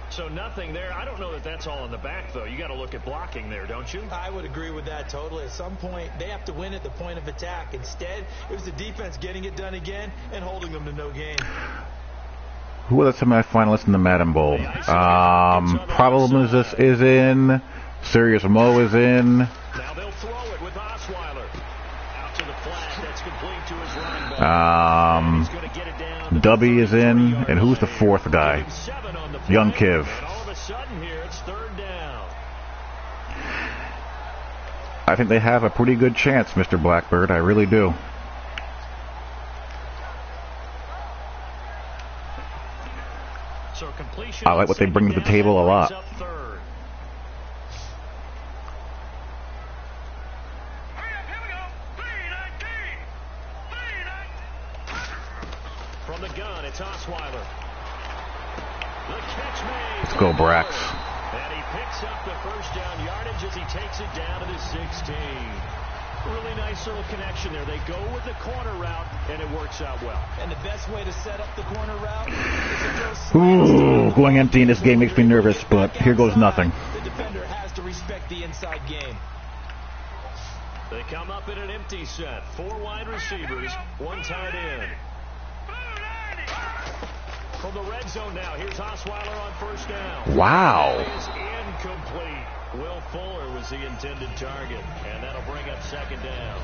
So nothing there. I don't know that that's all in the back, though. You got to look at blocking there, don't you? I would agree with that totally. At some point, they have to win at the point of attack. Instead, it was the defense getting it done again and holding them to no gain. Who are the semifinalists in the Madden Bowl? Problem is this is in. Serious Mo is in. Now they'll throw it with Osweiler. Out to the flat. That's complete to his running back. He's going to get it Dubby is in, and who's the fourth guy? Young Kiv. All of a sudden here, it's third down. I think they have a pretty good chance, Mr. Blackbird. I really do. So completion. I like what they bring to the table a lot. From the gun, it's Osweiler. The catch made. Let's go, Brax. And he picks up the first down yardage as he takes it down to the 16. Really nice little connection there. They go with the corner route, and it works out well. And the best way to set up the corner route is to throw Ooh, going empty in this game makes me nervous, but here goes nothing. The defender has to respect the inside game. They come up in an empty set. 4 wide receivers, 1 tight end. From the red zone now, here's Osweiler on first down. Wow. That is incomplete. Will Fuller was the intended target, and that'll bring up second down.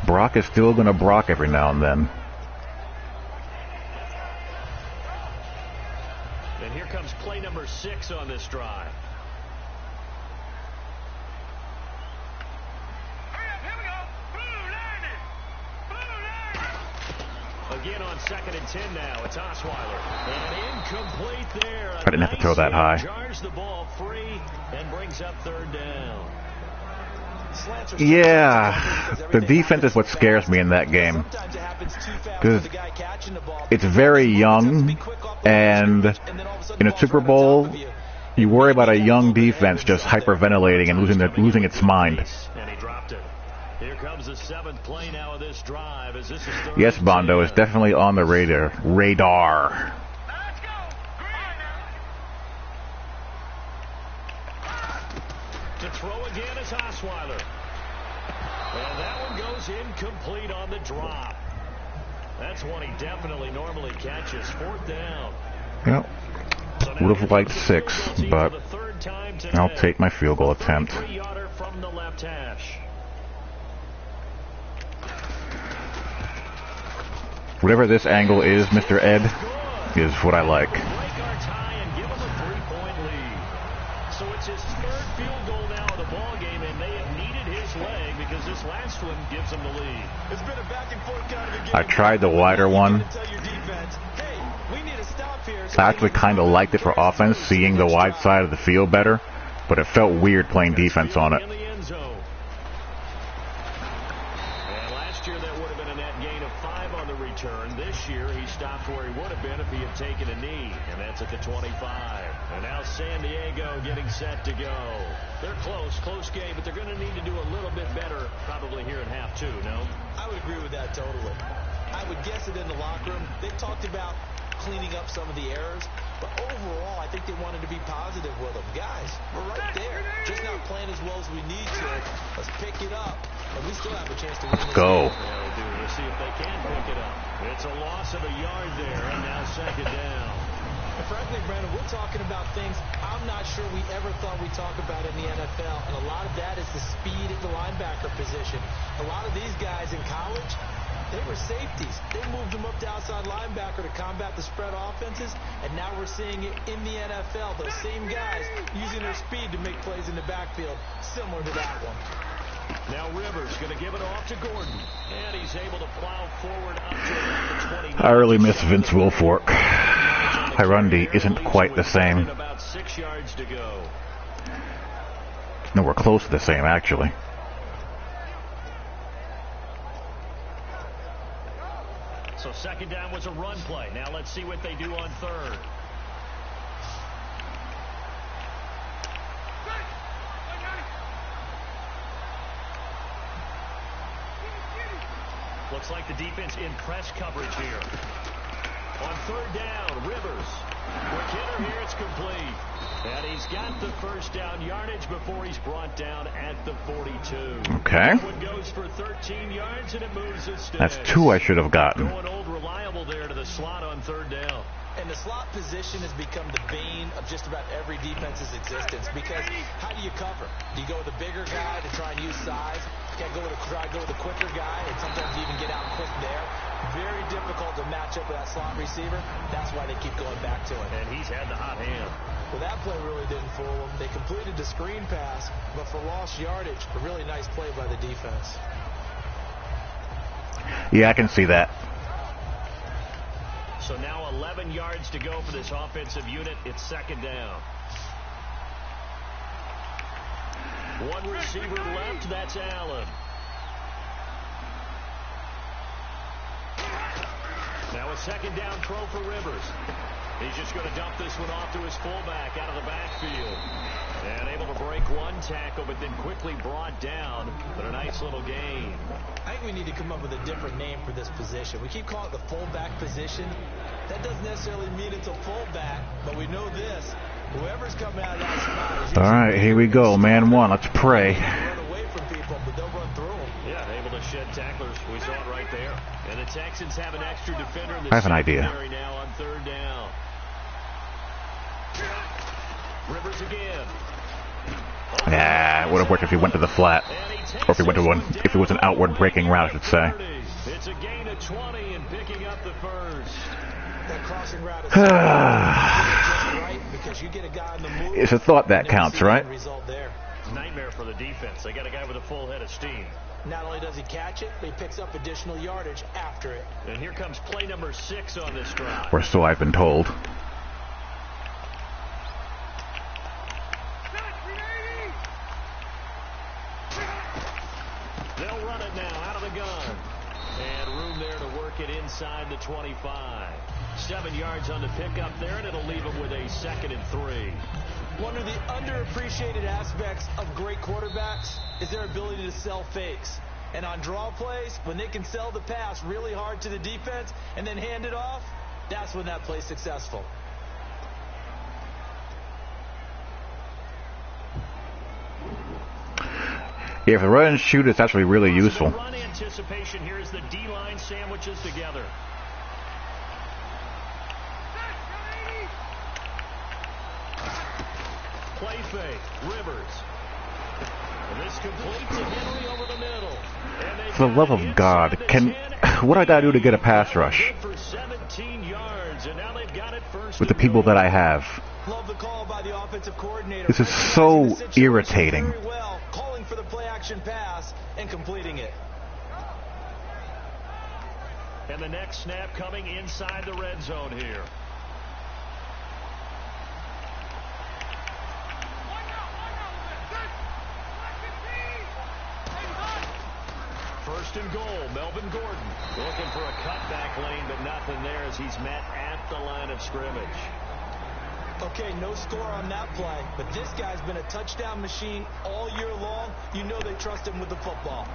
Brock is still going to Brock every now and then. And here comes play number 6 on this drive. Again on 2nd and 10 now. It's Osweiler. And incomplete there. I didn't have to throw that high. Jars the ball free and brings up third down. Yeah, the defense is what scares me in that game. Because it's very young, and in a Super Bowl, you worry about a young defense just hyperventilating and losing its mind. And he dropped it. Here comes the 7th play now of this drive. As this is Yes, Bondo is definitely on the radar. To throw again is Osweiler. And that one goes incomplete on the drop. That's one he definitely normally catches. 4th down. Yep. Would have liked 6, but I'll take my field goal attempt. 3-yarder from the left hash. Whatever this angle is, Mr. Ed, is what I like. Break our tie and give him a 3-point lead. So it's his 3rd field goal now of the ball game, and they have needed his leg because this last one gives them the lead. It's been a back and forth kind of a game. I tried the wider one. I actually kind of liked it for offense, seeing the wide side of the field better, but it felt weird playing defense on it. This year, he stopped where he would have been if he had taken a knee, and that's at the 25. And now San Diego getting set to go. They're close game, but they're going to need to do a little bit better probably here in half 2, no? I would agree with that totally. I would guess it in the locker room. They talked about cleaning up some of the errors, but overall, I think they wanted to be positive with them. Guys, we're right there. Just not playing as well as we need to. Let's pick it up, and we still have a chance to win this Go. game. We'll see if they can pick it up. It's a loss of a yard there, and now second down. And frankly, Brandon, we're talking about things I'm not sure we ever thought we'd talk about in the NFL, and a lot of that is the speed at the linebacker position. A lot of these guys in college, they were safeties. They moved them up to outside linebacker to combat the spread offenses, and now we're seeing it in the NFL. Those same guys using their speed to make plays in the backfield, similar to that one. Now Rivers going to give it off to Gordon, and he's able to plow forward up to about the 20. I really miss Vince Wilfork. Hirundi isn't quite the same. About 6 yards to go. No, we're close to the same, actually. So second down was a run play. Now let's see what they do on third. Looks like the defense in press coverage here. On third down, Rivers. Quick hitter here, it's complete. And he's got the first down yardage before he's brought down at the 42. Okay. That one goes for 13 yards, and it moves instead. That's 2 I should have gotten. Going old reliable there to the slot on third down. And the slot position has become the bane of just about every defense's existence, because how do you cover? Do you go with a bigger guy to try and use size? Got to try to go with a quicker guy, and sometimes even get out quick there. Very difficult to match up with that slot receiver. That's why they keep going back to it. And he's had the hot hand. Well, that play really didn't fool them. They completed the screen pass, but for lost yardage, a really nice play by the defense. Yeah, I can see that. So now 11 yards to go for this offensive unit. It's second down. One receiver left. That's Allen. Now a second down throw for Rivers. He's just going to dump this one off to his fullback out of the backfield. And able to break one tackle, but then quickly brought down. But a nice little gain. I think we need to come up with a different name for this position. We keep calling it the fullback position. That doesn't necessarily mean it's a fullback, but we know this. Whoever's coming out of that spot is all right, here we go. Man one. Let's pray. run away from people, but they'll run through them. Yeah, able to shed tacklers. We saw it right there. And the Texans have an extra defender in the I have an idea. secondary now on third down. Rivers again. Yeah, it would have worked if he went to the flat, or if he went to one. If it was an outward breaking route, I should say. It's a gain of 20 and picking up the first. That crossing route is right because you get a guy in the move. It's a thought that counts, right? Result there. Nightmare for the defense. They got a guy with a full head of steam. Not only does he catch it, but he picks up additional yardage after it. And here comes play number 6 on this drive. Or so I've been told. They'll run it now out of the gun. And room there to work it inside the 25. 7 yards on the pickup there, and it'll leave them with a 2nd and 3. One of the underappreciated aspects of great quarterbacks is their ability to sell fakes. And on draw plays, when they can sell the pass really hard to the defense and then hand it off, that's when that play's successful. Yeah, for run and shoot, it's actually really useful. So run anticipation here as the D-line sandwiches together. Play fake, Rivers. And this complete to Henry over the middle. For the love of God, what I gotta do to get a pass rush For 17 yards, and now they've got it first with the people that I have? Love the call by the offensive coordinator. This is so irritating. Very well, calling for the play action pass and completing it. And the next snap coming inside the red zone here. First and goal, Melvin Gordon looking for a cutback lane, but nothing there as he's met at the line of scrimmage. Okay, no score on that play, but this guy's been a touchdown machine all year long. You know they trust him with the football.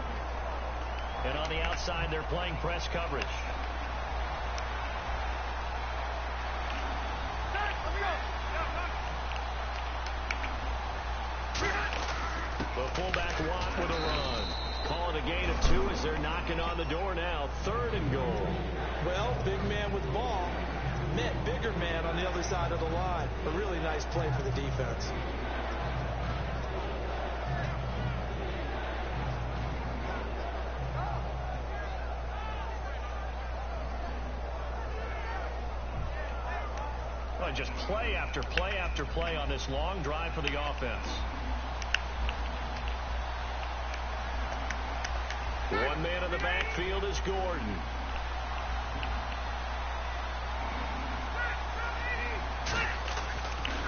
And on the outside, they're playing press coverage. The fullback Watt with a run. Call it a gain of 2 as they're knocking on the door now. 3rd and goal. Well, big man with ball met bigger man on the other side of the line. A really nice play for the defense. Well, just play after play after play on this long drive for the offense. One man in the backfield is Gordon.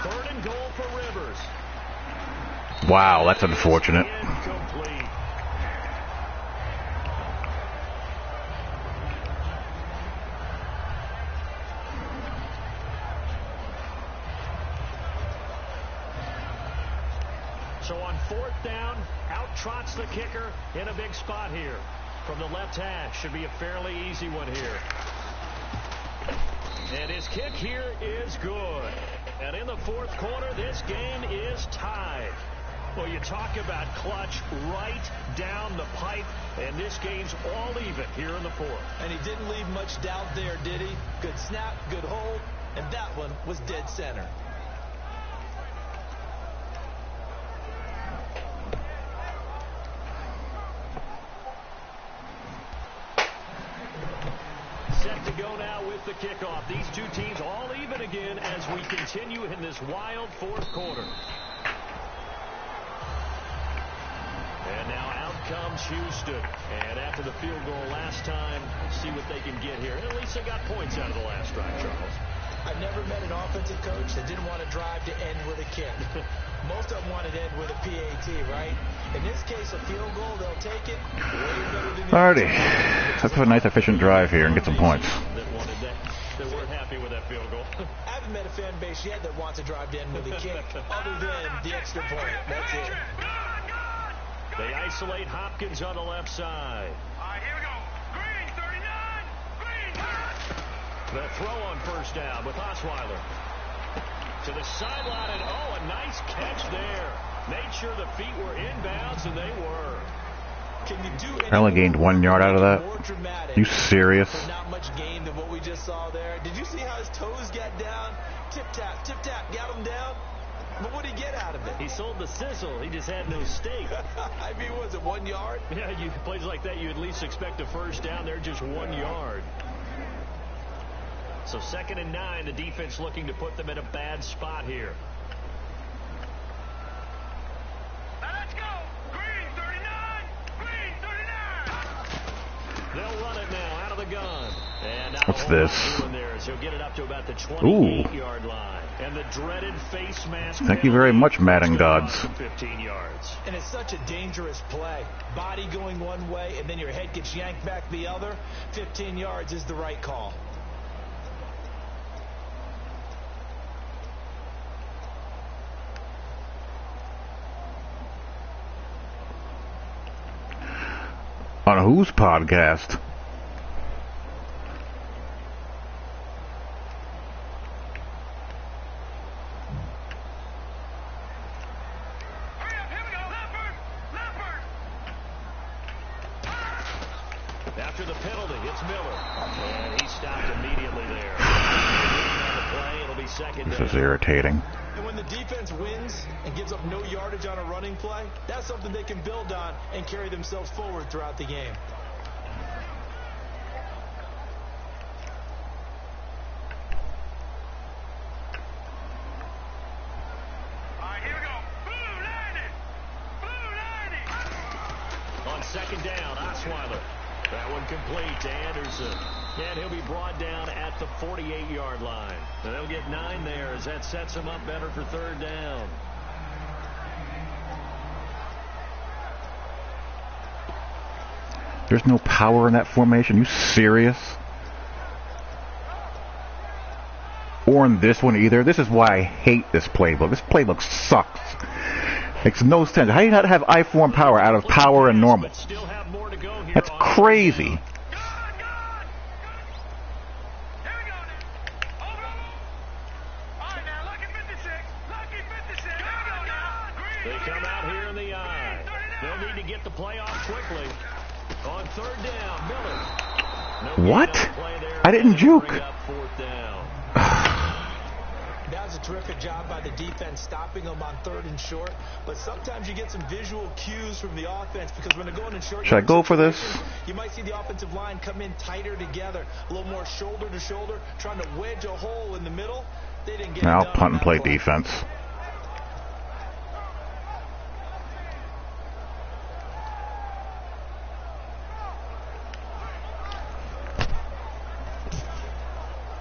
Third and goal for Rivers. Wow, that's unfortunate. Incomplete. So on 4th down, out trots the kicker in a big spot here. From the left hash, should be a fairly easy one here. And his kick here is good. And in the 4th quarter, this game is tied. Well, you talk about clutch right down the pipe, and this game's all even here in the 4th. And he didn't leave much doubt there, did he? Good snap, good hold, and that one was dead center. to go now with the kickoff. These two teams all even again as we continue in this wild fourth quarter. And now out comes Houston. And after the field goal last time, see what they can get here. And at least they got points out of the last drive, Charles. I've never met an offensive coach that didn't want to drive to end with a kick. Most of them wanted to end with a PAT, right? In this case, a field goal, they'll take it. Alrighty. Let's have a nice, efficient drive here and get some points. That weren't happy with that field goal. I haven't met a fan base yet that wants to drive to end with a kick, other than the extra point. That's it. They isolate Hopkins on the left side. All right, here we go. Green, 39. Green. The throw on first down with Osweiler. To the sideline, and a nice catch there. Made sure the feet were inbounds, and they were. Can you do I only gained 1 yard out of that. You serious? Not much gain than what we just saw there. Did you see how his toes got down? Tip tap, got him down. But what did he get out of it? He sold the sizzle. He just had no steak. I mean, was it 1 yard? Yeah, you plays like that, you at least expect a first down. They're just 1 yard. So 2nd and 9, the defense looking to put them in a bad spot here. Let's go. Green, 39. Green, 39. They'll run it now out of the gun. And now what's this? He'll get it up to about the 28-yard line. And the dreaded face mask. Thank you very much, Madden gods. 15 yards. And it's such a dangerous play. Body going one way, and then your head gets yanked back the other. 15 yards is the right call. On whose podcast? After the penalty, it's Miller. And he stopped immediately there. On the play, it'll be 2nd down. This is irritating. And when the defense wins and gives up no yardage on a running play, that's something they can build on and carry themselves forward throughout the game. All right, here we go. Blue 90. Blue 90. On 2nd down, Osweiler. That one complete to Anderson. And he'll be brought down at the 48-yard line. And they'll get 9 there as that sets them up better for 3rd down. There's no power in that formation. You serious? Or in this one either. This is why I hate this playbook. This playbook sucks. Makes no sense. How do you not have I-form power out of power and normal? That's crazy. They come out here in the eye. They'll need to get the play off quickly. On 3rd down, Miller. What? I didn't juke. That was a terrific job by the defense stopping them on 3rd and short. But sometimes you get some visual cues from the offense because when they're going in short, should I go for this? You might see the offensive line come in tighter together, a little more shoulder to shoulder, trying to wedge a hole in the middle. They didn't get Now it done punt and play play. defense.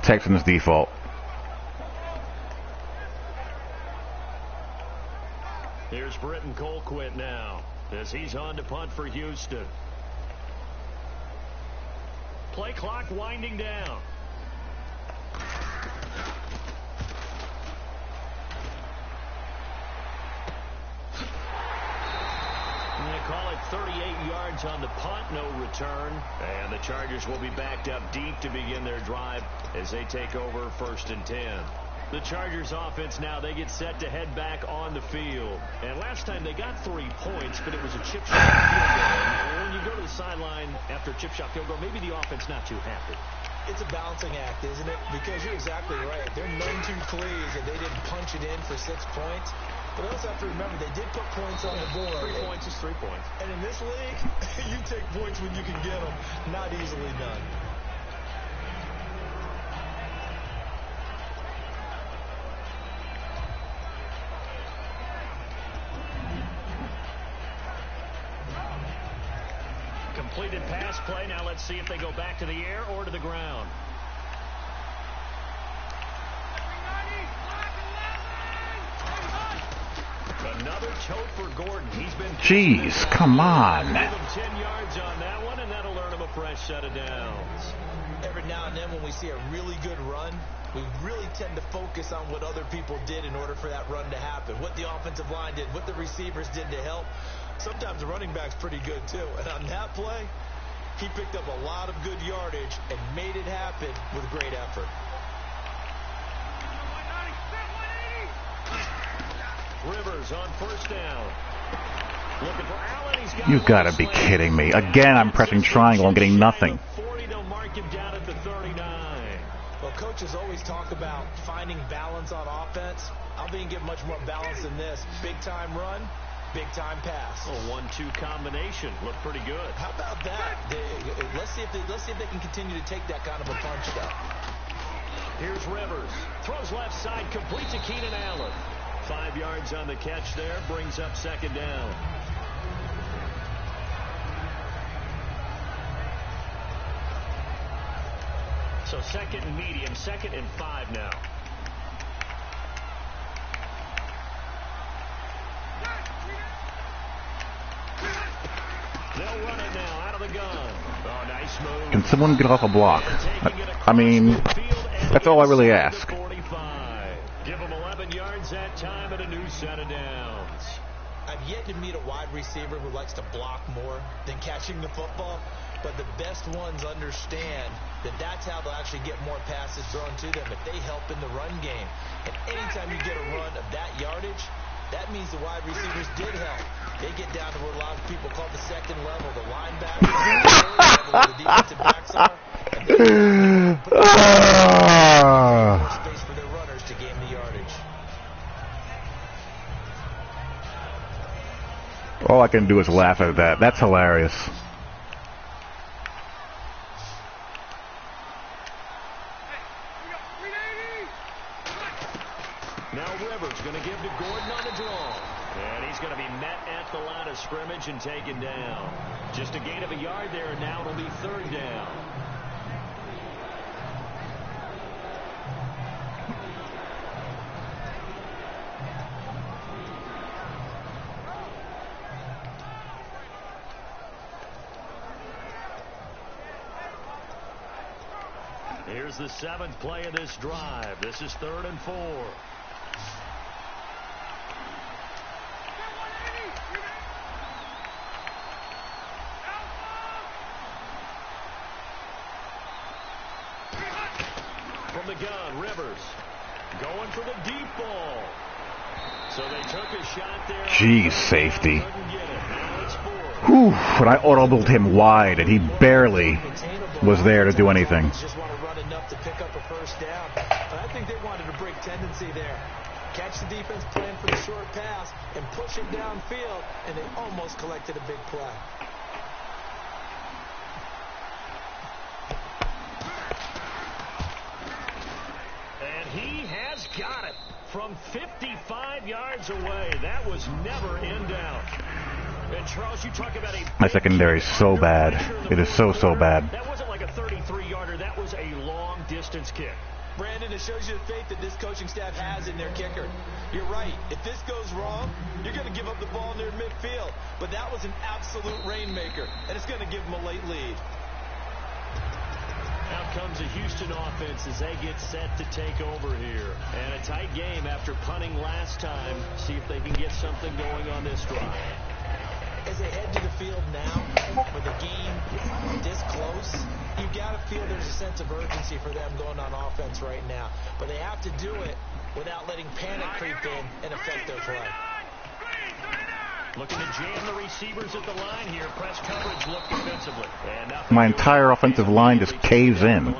Texans default. Here's Britton Colquitt now as he's on to punt for Houston. Play clock winding down. And they call it 38 yards on the punt, no return. And the Chargers will be backed up deep to begin their drive as they take over 1st and 10. The Chargers offense now, they get set to head back on the field. And last time they got 3 points, but it was a chip shot field goal. And when you go to the sideline after a chip shot field goal, maybe the offense not too happy. It's a balancing act, isn't it? Because you're exactly right. They're none too pleased that they didn't punch it in for 6 points. But also have to remember, they did put points on the board. 3 points is 3 points. And in this league, you take points when you can get them. Not easily done. completed pass play. Now let's see if they go back to the air or to the ground. Another tote for Gordon. He's been... Jeez, come on. Give him 10 yards on that one, and that'll earn him a fresh set of downs. Every now and then when we see a really good run, we really tend to focus on what other people did in order for that run to happen. What the offensive line did, what the receivers did to help. Sometimes the running back's pretty good, too. And on that play, he picked up a lot of good yardage and made it happen with great effort. Rivers on first down. Looking for Allen. He's got You gotta be kidding me. Again, I'm pressing triangle and getting nothing. 40, they'll mark him down at the 39. Well, coaches always talk about finding balance on offense. I'll be give much more balance than this. Big time run, big time pass. A 1-2 combination. Looked pretty good. How about that? Let's see if they can continue to take that kind of a punch, though. Here's Rivers. Throws left side, complete to Keenan Allen. 5 yards on the catch there, brings up second down. So second and medium, 2nd and 5 now. They'll run it now out of the gun. Oh, nice move. Can someone get off a block? I mean, that's all I really ask. Give them 11 yards that time and a new set of downs. I've yet to meet a wide receiver who likes to block more than catching the football, but the best ones understand that that's how they'll actually get more passes thrown to them if they help in the run game. And anytime you get a run of that yardage, that means the wide receivers did help. They get down to what a lot of people call the second level, the linebackers, the third level where the defensive backs are, and they put more space for their runners to gain the yardage. All I can do is laugh at that. That's hilarious. Now Rivers going to give to Gordon on the draw. And he's going to be met at the line of scrimmage and taken down. Just a gain of a yard there, and now it'll be 3rd down. Here's the 7th play of this drive. This is 3rd and 4. From the gun, Rivers going for the deep ball. So they took a shot there. Jeez, safety. Whew, when I audibled him wide and he barely was there to do anything. Just want to run enough to pick up a first down. But I think they wanted to break tendency there. Catch the defense playing for the short pass and push it downfield, and they almost collected a big play. And he has got it from 55 yards away. That was never in doubt. And Charles, you talk about My secondary is so bad. It is so bad. That wasn't like a 33-yarder. That was a long-distance kick. Brandon, it shows you the faith that this coaching staff has in their kicker. You're right. If this goes wrong, you're going to give up the ball near midfield. But that was an absolute rainmaker, and it's going to give them a late lead. Out comes a Houston offense as they get set to take over here. And a tight game after punting last time. See if they can get something going on this drive. As they head to the field now, with the game this close, you got to feel there's a sense of urgency for them going on offense right now. But they have to do it without letting panic creep in and affect their play. Looking to jam the receivers at the line here. Press coverage look defensively. My entire offensive line just caves in.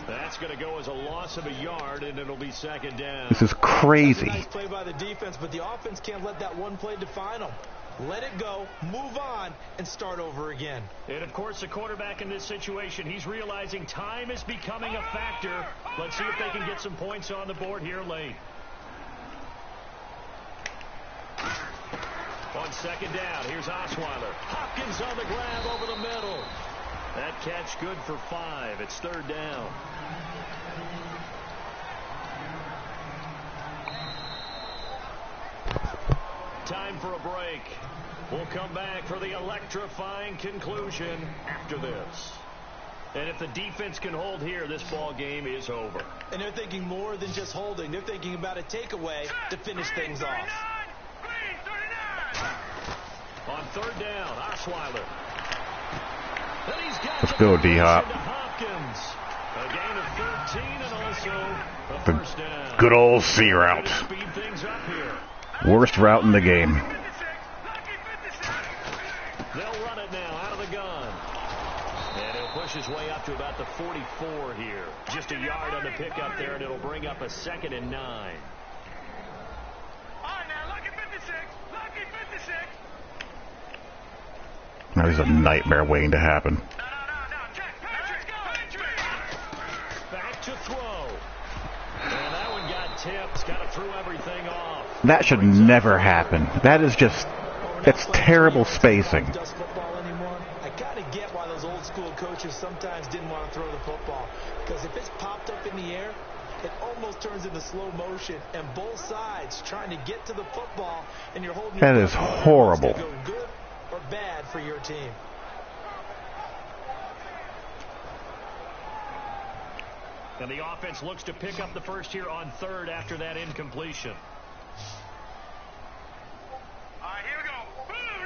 That's going to go as a loss of a yard, and it'll be 2nd down. This is crazy. Nice play by the defense, but the offense can't let that one play define them. Let it go, move on, and start over again. And, of course, the quarterback in this situation, he's realizing time is becoming a factor. Let's see if they can get some points on the board here late. On second down. Here's Osweiler. Hopkins on the grab over the middle. That catch good for 5. It's third down. Time for a break. We'll come back for the electrifying conclusion after this. And if the defense can hold here, this ball game is over. And they're thinking more than just holding. They're thinking about a takeaway to finish things off. On third down, Osweiler. And he's got Let's go, D-Hop. Hopkins. A gain of 13 and also a first down. Good old C route. Speed things up here. Worst route in the game. They'll run it now out of the gun. And he'll push his way up to about the 44 here. Just a yard on the pickup there, and it'll bring up a 2nd and 9. All right, now, lucky 56. Lucky 56. That is a nightmare waiting to happen. No. Check. Patrick. Back to throw. And that one got tipped. Got to throw everything off. That should never happen. That is just, it's terrible spacing. Does football anymore? I gotta get why those old school coaches sometimes didn't want to throw the football, because if it's popped up in the air, it almost turns into slow motion, and both sides trying to get to the football, and you're holding. That is horrible. Go good or bad for your team. And the offense looks to pick up the first here on third after that incompletion. All right, here we go. Blue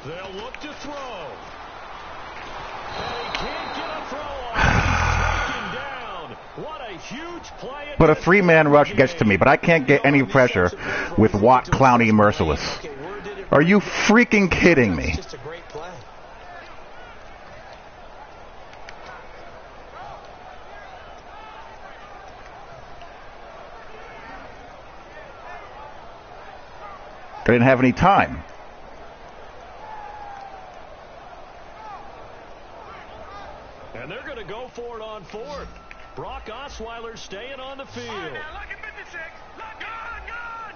90. They'll look to throw. And he can't get a throw off. He's taken down. What a huge play. But a 3-man rush gets to me, but I can't get any pressure with Watt, Clowney, Merciless. Are you freaking kidding me? Just a great play. I didn't have any time. And they're going to go for it on fourth. Brock Osweiler staying on the field. All right, now, lucky 56. Gun.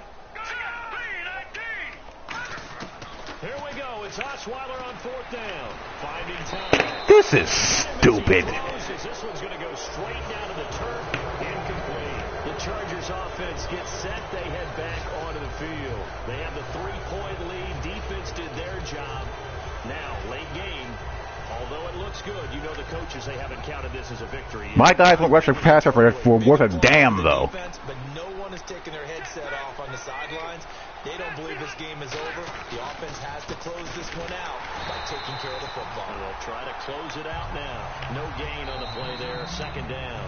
Here we go. It's Osweiler on fourth down. Finding time. This is stupid. This one's going to go straight down to the turf. Incomplete. The Chargers offense gets set. They head back onto the field. They have the 3-point lead. Defense did their job. Now, late game. Although it looks good, you know the coaches, they haven't counted this as a victory. My guys won't rush a passer for worth a damn, though. Defense, but no one is taking their headset off on the sidelines. They don't believe this game is over. The offense has to close this one out by taking care of the football. And they'll try to close it out now. No gain on the play there. Second down.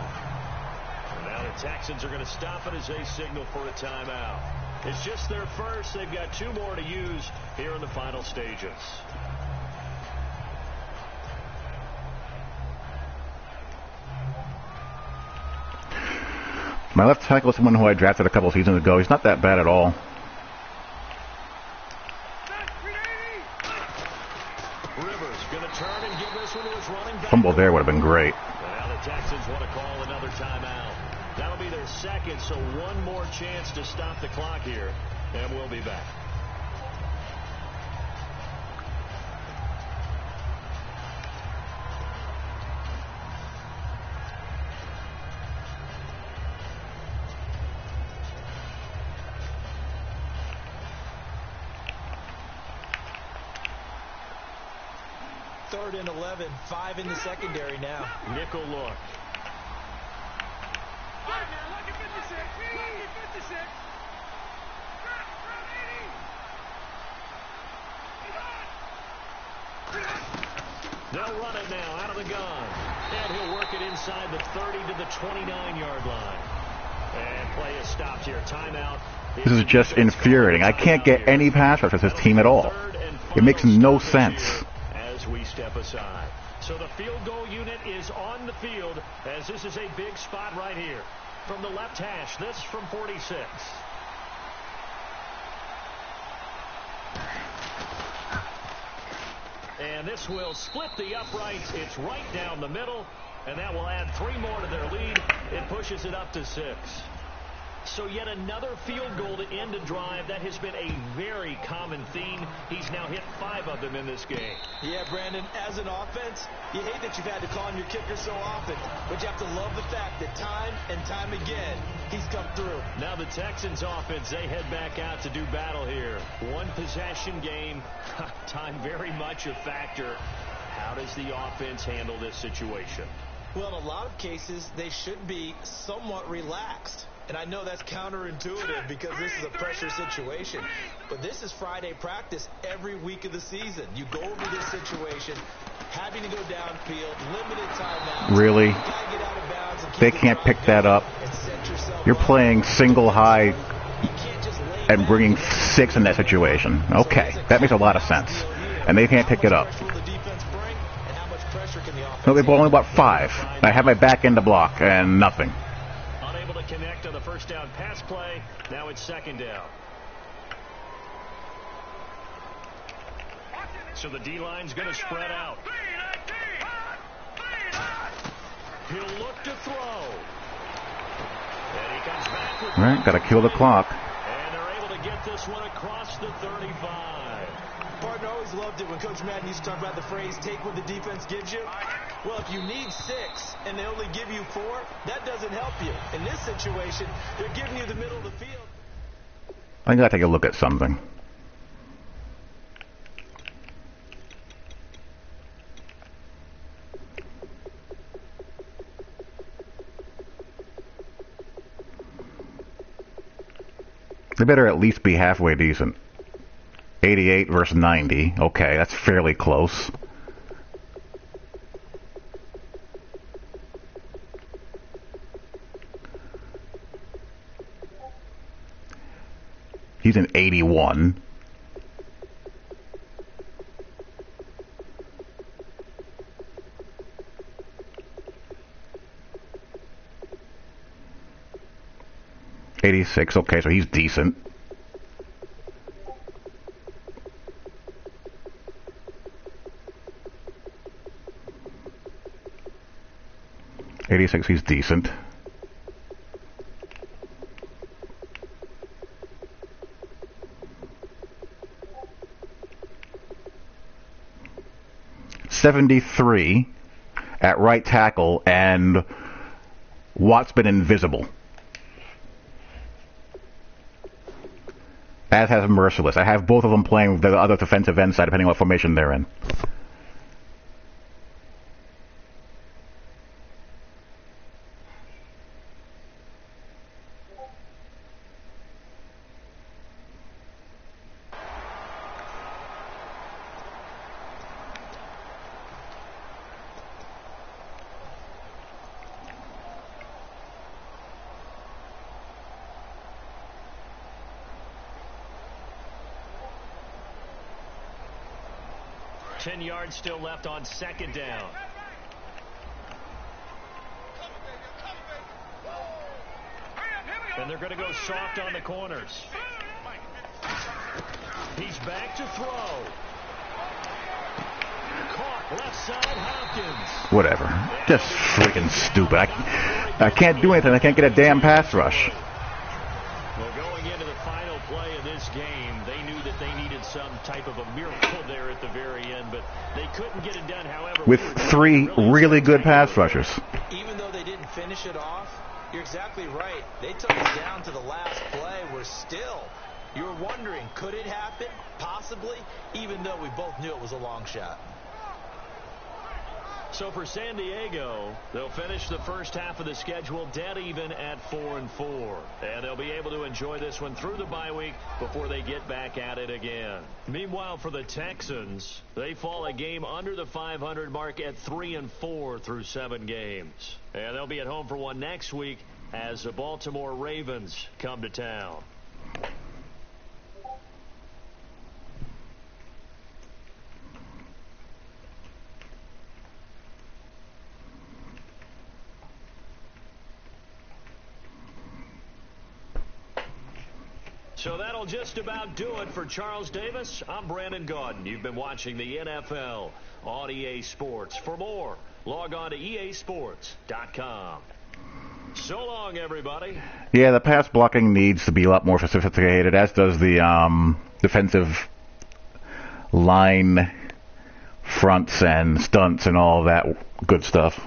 And now the Texans are going to stop it as they signal for a timeout. It's just their first. They've got 2 more to use here in the final stages. My left tackle is someone who I drafted a couple seasons ago. He's not that bad at all. Rivers going to turn and give this one to his running back. Fumble there would have been great. Now the Texans want to call another timeout. That'll be their second, so one more chance to stop the clock here, and we'll be back. Third and 11, 5 in the secondary now. Nickel look. All right, now, lucky 56. Lucky 56. They'll run it now out of the gun. And he'll work it inside the 30 to the 29-yard line. And play is stopped here. Timeout. This is just infuriating. I can't get any pass rush with this team at all. It makes no sense. As we step aside. So the field goal unit is on the field as this is a big spot right here. From the left hash, this from 46. And this will split the uprights. It's right down the middle. And that will add 3 more to their lead. It pushes it up to 6. So yet another field goal to end a drive. That has been a very common theme. He's now hit 5 of them in this game. Yeah, Brandon, as an offense, you hate that you've had to call on your kicker so often, but you have to love the fact that time and time again, he's come through. Now the Texans offense, they head back out to do battle here. One possession game, time very much a factor. How does the offense handle this situation? Well, in a lot of cases, they should be somewhat relaxed. And I know that's counterintuitive because this is a pressure situation. But this is Friday practice every week of the season. You go over this situation, having to go downfield, limited timeouts. Really? They can't pick that up. You're playing single high and bringing 6 in that situation. Okay, that makes a lot of sense. And they can't pick it up. No, they've only got 5. I have my back end to block and nothing. Unable to connect on the first down pass play. Now it's second down. So the D-line's going to spread out. He'll look to throw. And he comes back with... All right, got to kill the clock. And they're able to get this one across the 35. Partner, always loved it when Coach Madden used to talk about the phrase, take what the defense gives you. Well, if you need 6 and they only give you 4, that doesn't help you. In this situation, they're giving you the middle of the field. I got to take a look at something. They better at least be halfway decent. 88 versus 90. Okay, that's fairly close. He's an 81. .86. Okay, so he's decent. .86. He's decent. .73 at right tackle, and Watt's been invisible. As has Merciless. I have both of them playing the other defensive end side, depending on what formation they're in. Still left on second down. And they're going to go soft on the corners. He's back to throw. Caught left side, Hopkins. Whatever. Just freaking stupid. I can't do anything. I can't get a damn pass rush. Well, going into the final play of this game, they knew that they needed some type of a miracle there at the very end, but they couldn't get it done. However, with 3 really good pass rushers. Even though they didn't finish it off, you're exactly right. They took us down to the last play. We're still, you're wondering, could it happen? Possibly, even though we both knew it was a long shot. So for San Diego, they'll finish the first half of the schedule dead even at 4-4. And they'll be able to enjoy this one through the bye week before they get back at it again. Meanwhile, for the Texans, they fall a game under the 500 mark at 3-4 through 7 games. And they'll be at home for one next week as the Baltimore Ravens come to town. So that'll just about do it for Charles Davis. I'm Brandon Gaudin. You've been watching the NFL on EA Sports. For more, log on to easports.com. So long, everybody. Yeah, the pass blocking needs to be a lot more sophisticated, as does the defensive line fronts and stunts and all that good stuff.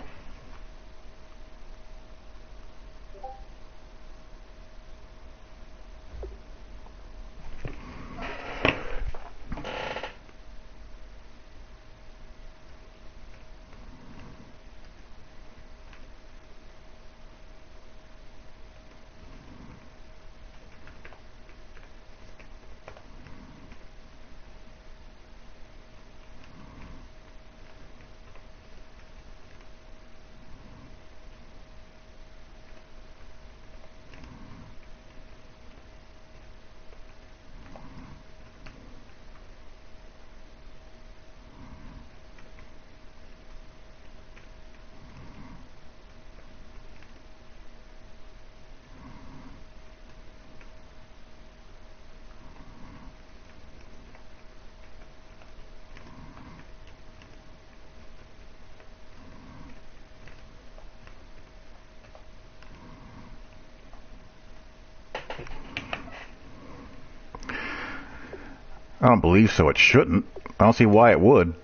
I don't believe so. It shouldn't. I don't see why it would.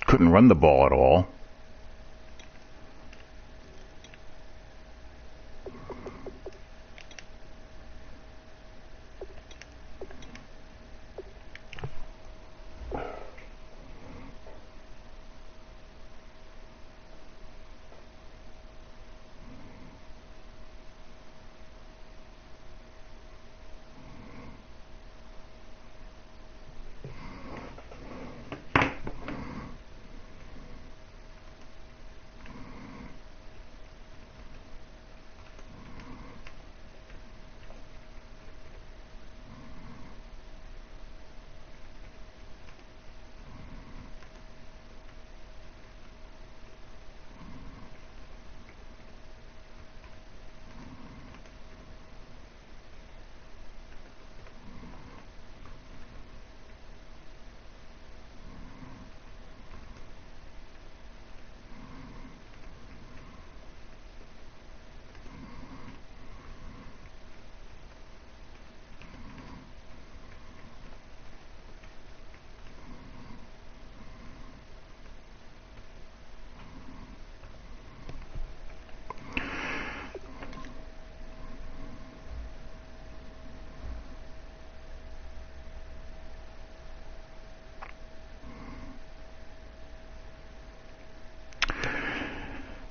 Couldn't run the ball at all.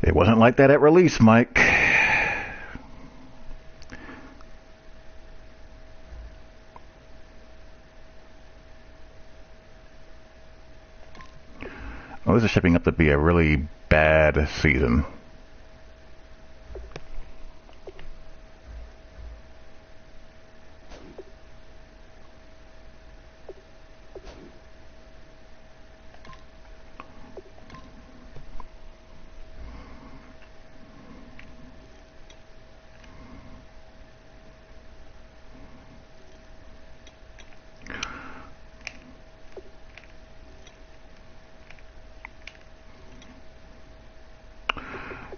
It wasn't like that at release, Mike. Oh, this is shaping up to be a really bad season.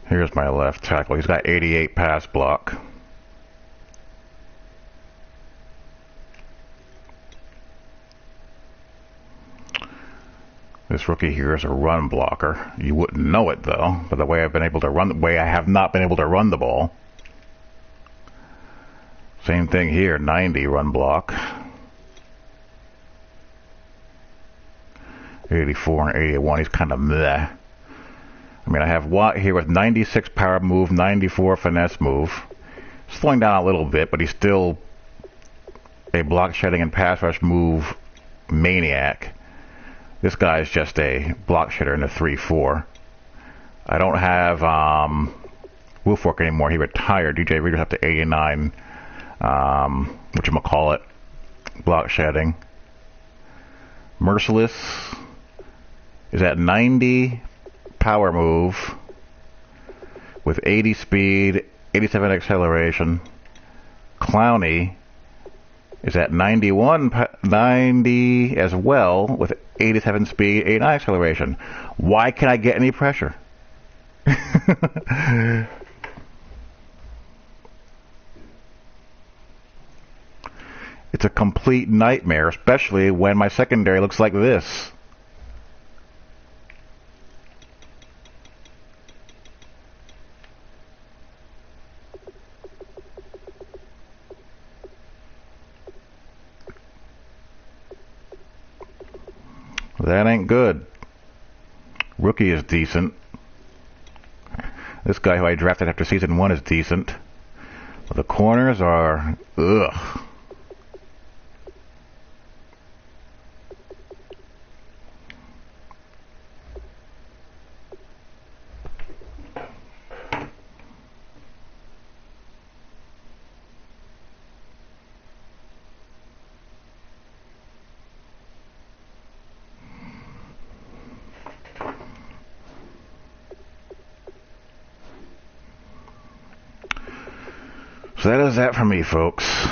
Here's my left tackle. He's got 88 pass block. This rookie here is a run blocker. You wouldn't know it though, but the way I've been able to run, the way I have not been able to run the ball. Same thing here, 90 run block. 84 and 81. He's kind of meh. I mean, I have Watt here with 96 power move, 94 finesse move. Slowing down a little bit, but he's still a block shedding and pass rush move maniac. This guy is just a block shedder in the 3-4. I don't have Wolfwork anymore. He retired. DJ Reader's up to 89. Whatchamacallit. Block shedding. Merciless is at 90 power move, with 80 speed, 87 acceleration. Clowney is at 90 as well with 87 speed, 89 acceleration. Why can't I get any pressure? It's a complete nightmare, especially when my secondary looks like this. That ain't good. Rookie is decent. This guy who I drafted after season 1 is decent. But the corners are... ugh. So that is that for me, folks.